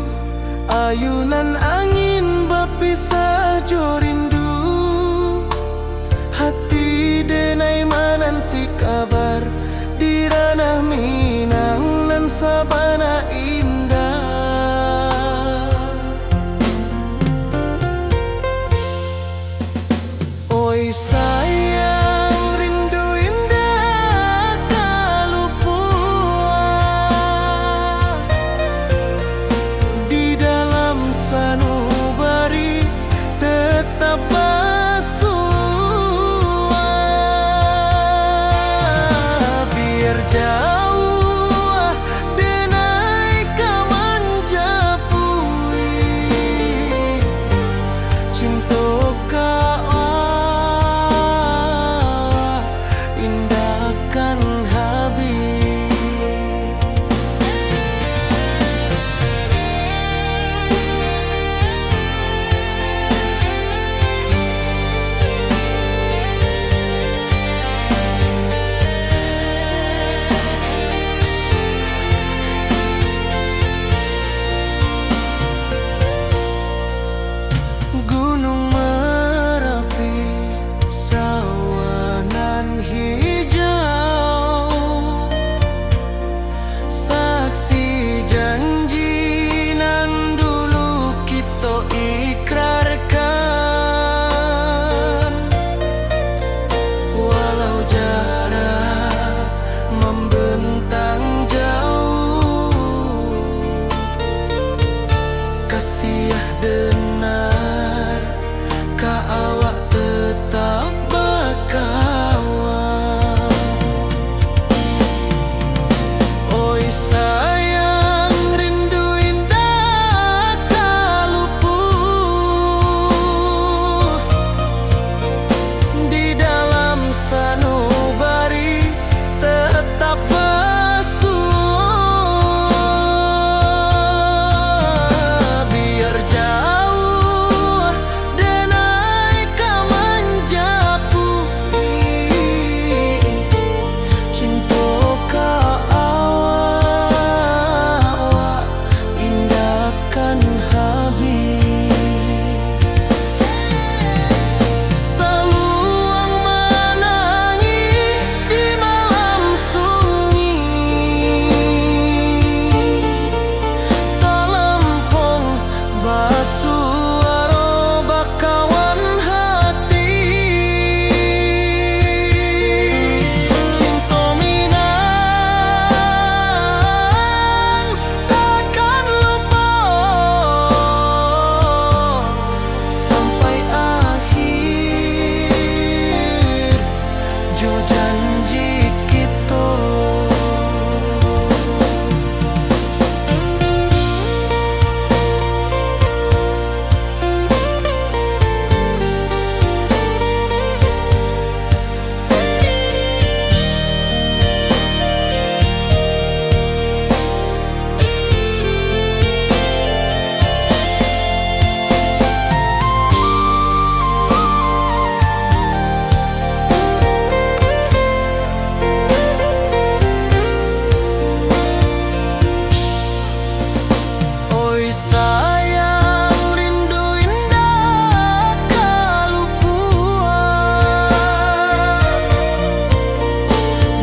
ayunan angin bapisah jo rindu. Hati denai mananti kabar di ranah Minang nan sabana indah. Oi sayang, rindu indah kalupua di dalam sanubari tetap bersua. Biar jauh denai kamanjapui cinta indahkan habis. Gunung Merapi, sawanan hijau, saksi janji nan dulu kita ikrarkan. Walau jarak membentang jauh, kasih denar ka awak tetap berkawan. Oi sayang, rindu indah kaluput di dalam sanubari tetap bersua. Biar jauh denai kamanjapui cinta ka awak indahkan habis. Saluang menangis di malam sunyi, talempong basuara bakawan hati. Cinta Minang takkan lupa sampai akhir jo janji kita. Oi sayang, rindu indah kalupua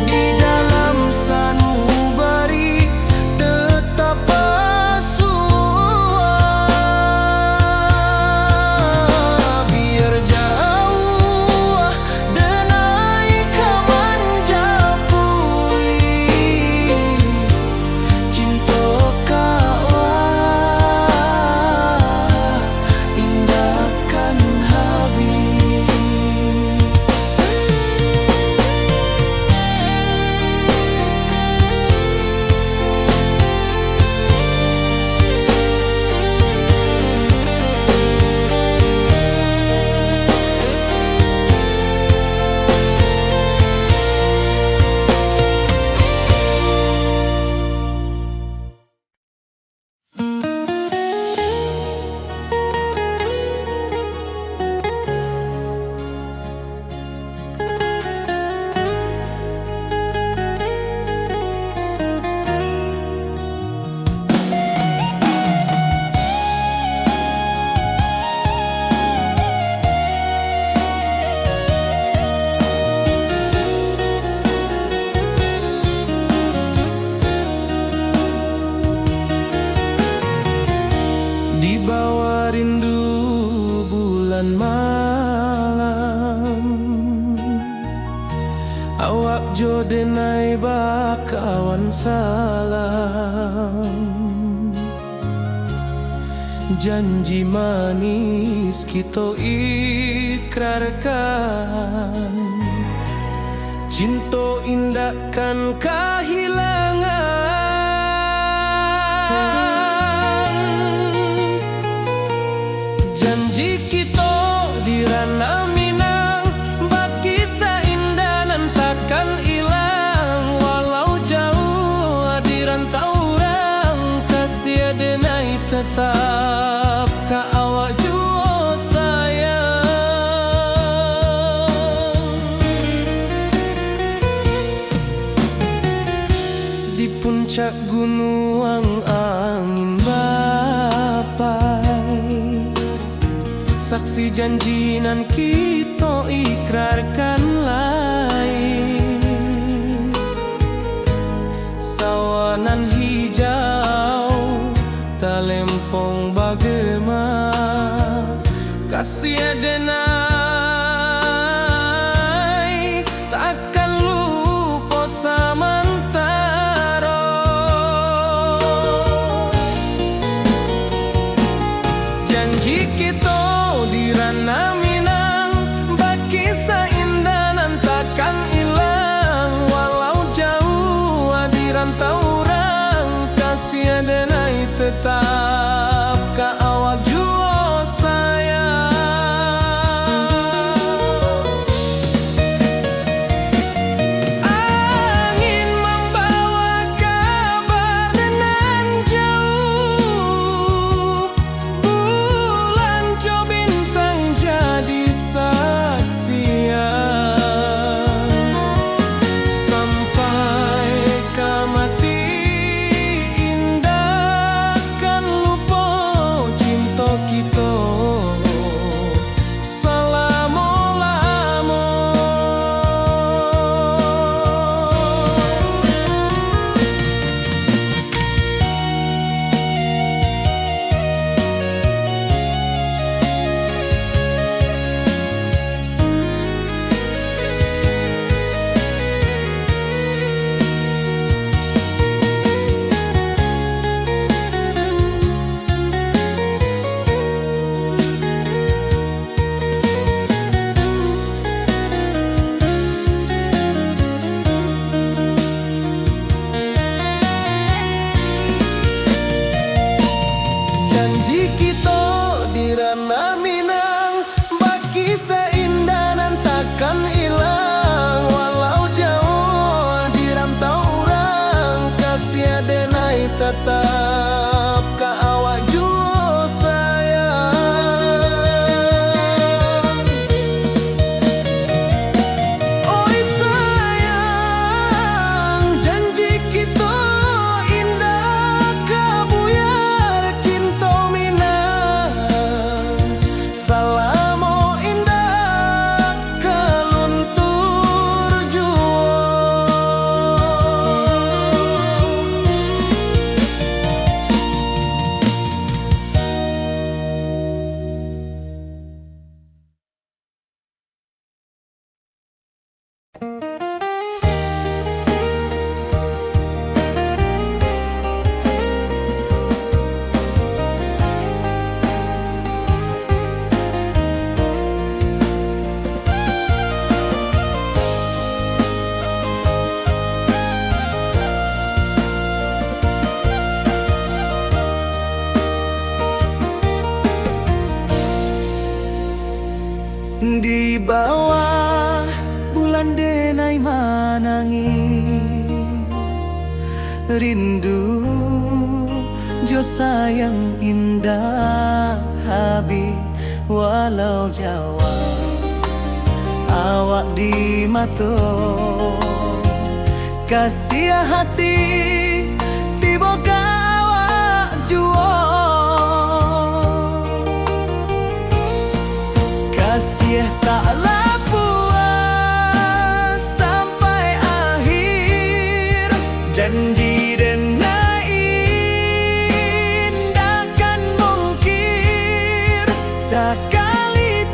di dalam sanubari tetap bersua. Biar jauh denai kamanjapui cinta ka awak bulan malam, awak jo denai bakawan salam. Janji manis kita ikrarkan, cinta indahkan kehilangan. Janji kita di ranah Minang, bakisah indah nan takkan hilang. Walau jauh di rantau orang, kasih denai tetap ka awak jua sayang. Di puncak gunung angin bapai, saksi janji nan kita ikrarkan lain. Sawanan hijau talempong bagema, kasih denai takkan lupa samantara. Janji kita di ranah Minang, bakisah indah nan takkan hilang. Walau jauh di rantau orang, kasih denai tetap ka awak jua sayang. Angin membawa kabar nan jauh, bulan jo bintang jadi saksian. Sampai ke mati indah kan lupa cinta kita selama-lama. Janji kita di ranah Minang, bakisah indah nan takkan hilang. Walau jauh di rantau orang, kasih denai tetap ka awak jua sayang. Oi sayang, janji kita indah kabuyar cinta Minang. Salamo indah keluntur jua. Di bawah bulan denai manangi, rindu jo sayang indah habi. Walau jawa awak di mato, kasih hati tiba ka awak jua. Kasih taklah puas sampai akhir, janji denai indah kan mungkir sekali.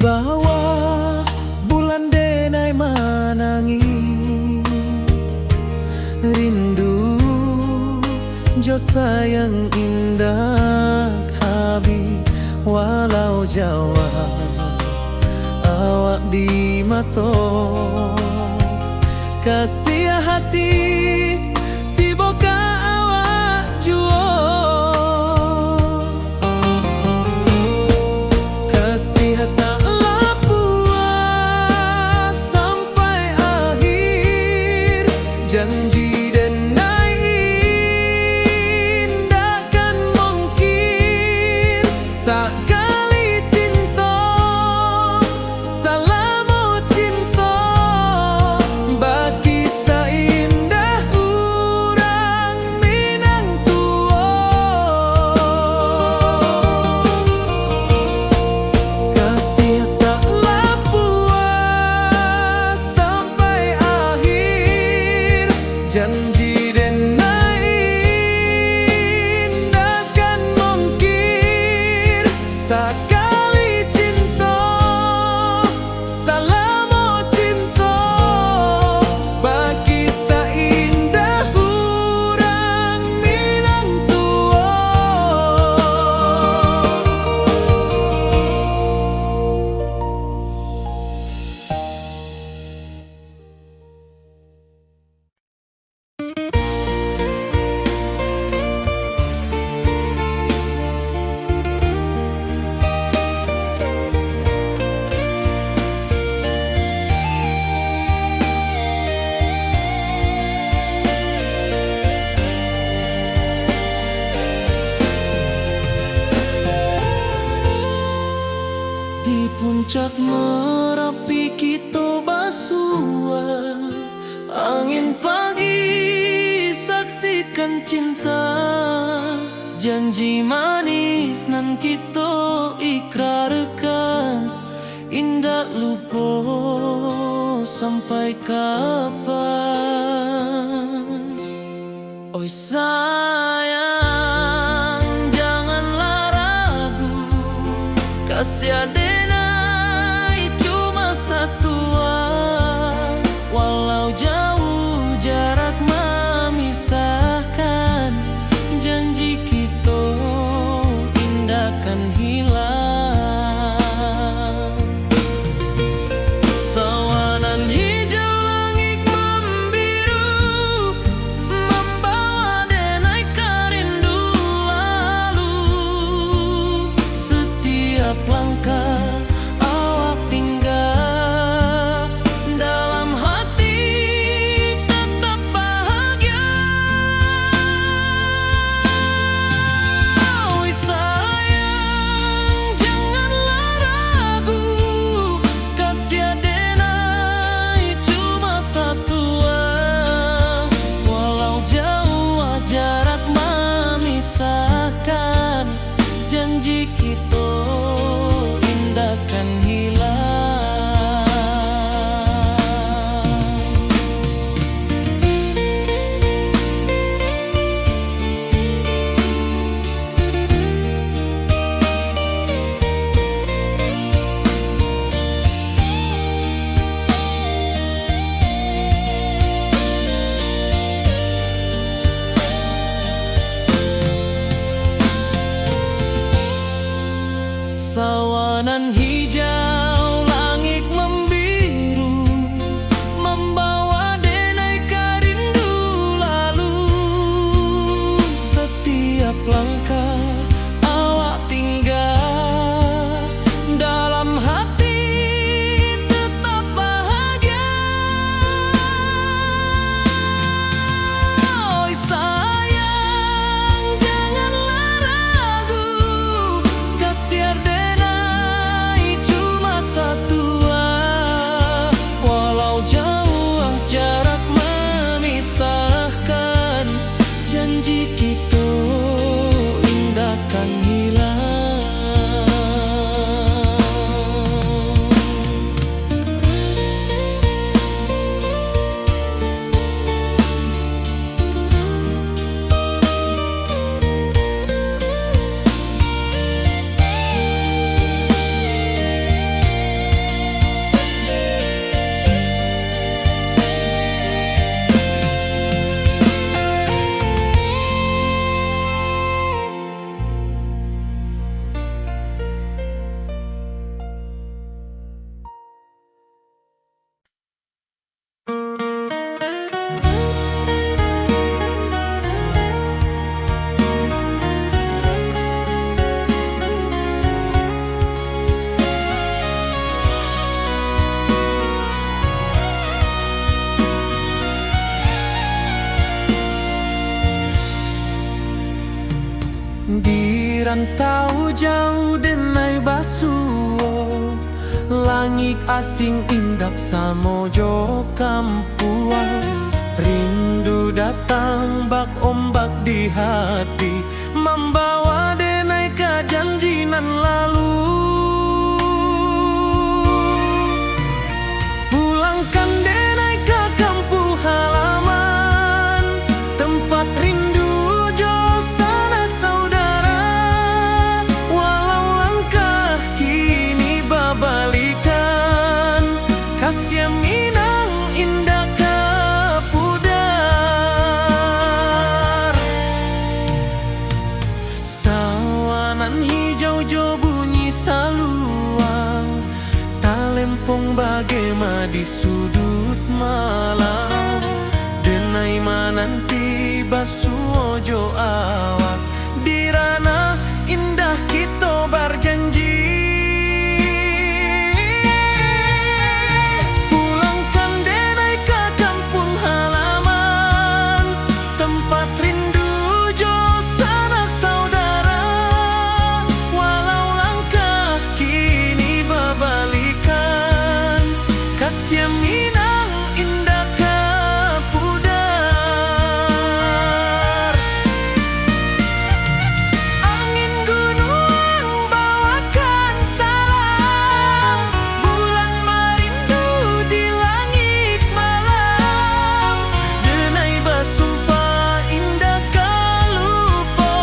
bawah bulan denai manangi rindu jo sayang indah habi walau Jawa awak di mato kasih hati tiboka awak juo kasih tak lapuas sampai akhir janji denai indahkan mungkin sekali cinta salamu cinta bagi seindah urang Minang tua kasih tak lapuas sampai akhir janji denai indahkan mungkin sekali cinta salamu cinta bagi seindah urang Minang tua. Di puncak Merapi kita basua angin pagi saksikan cinta janji manis nan kita ikrarkan indah lupa sampai kapan. Oi sayang janganlah ragu kasih denai cuma satu walau jauh jarak memisahkan janji kita indahkan hilang sawanan hijau langit membiru membawa denai kerindu lalu setiap langkah awak tinggal dalam hati tetap bahagia. Oi sayang janganlah ragu kasih denai cuma satu walau jauh jarak memisahkan janji kita indahkan hilang. Sawanan hijau langit membiru membawa denai kerindu lalu setiap langkah awak tinggal dalam hati tetap bahagia. Oi sayang janganlah ragu kasih denai cuma rantau jauh denai basuo, langit asing indak samojo kampuang. Rindu datang bak ombak di hati, membawa denai ke janjinan lalu. Pulangkan denai ke kampung halaman, tempat rindu jo sanak saudara. Walau langkah kini babalikan, kasih Minang indah ke pudar. Sawanan hijau jo bunyi saluang, talempong bagema di sudut malam. Denai mananti basuo jo awak, di ranah indah kita berjanji. Pulangkan denai ke kampung halaman, tempat rindu jo sanak saudara. Walau langkah kini babalikan, kasih Minang indah ke pudar. Angin gunung bawakan salam, bulan merindu di langit malam. Denai basumpah indah kalupo,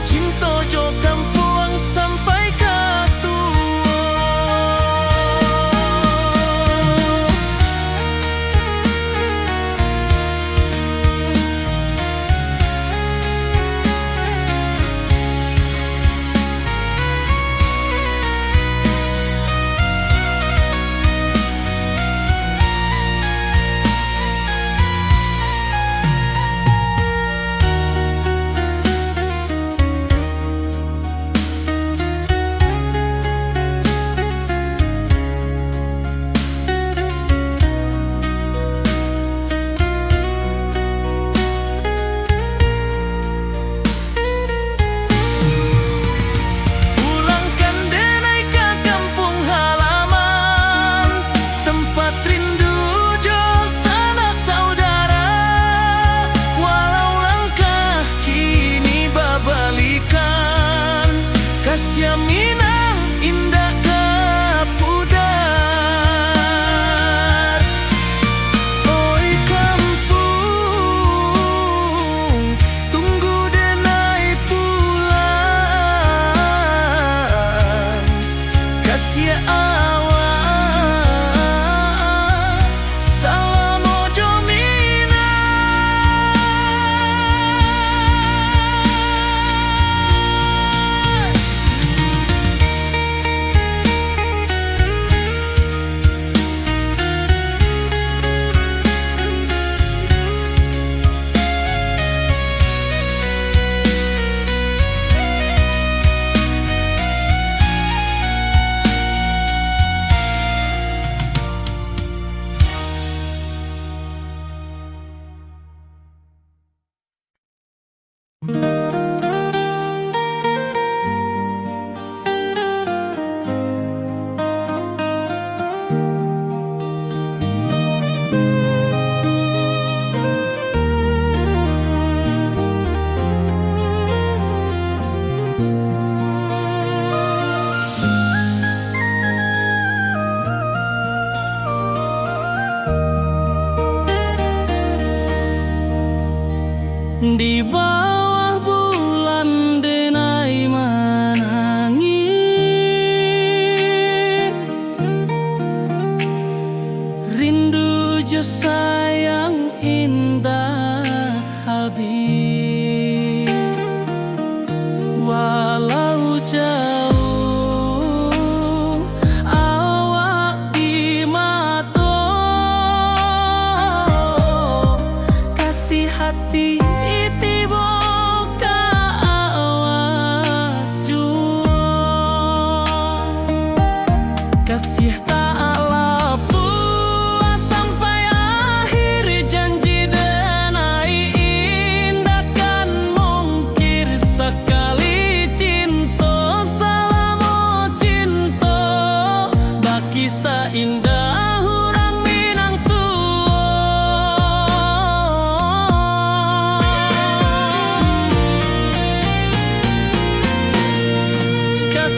cinta jo kampuang sampai ke tua. Pulangkan denai ke kampung halaman, tempat rindu jo sanak saudara. Walau langkah kini babalikan, kasih Minang indah ke pudar. Oi kampung, tunggu denai pulang. Kasih awak, salam ojo Minang. Di bawah bulan denai menangis, rindu jo sayang indah habis. Walau jauh awak di mata, kasih hati tiba ka awak jua. Kasih tak puas sampai akhir janji denai indah kan mungkir sekali.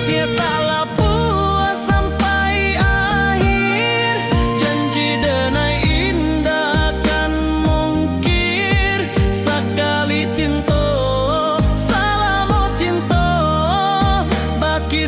Sia taklah puas sampai akhir. Janji denai indah kan mungkir. Sakali cinta, salamu cinta, baki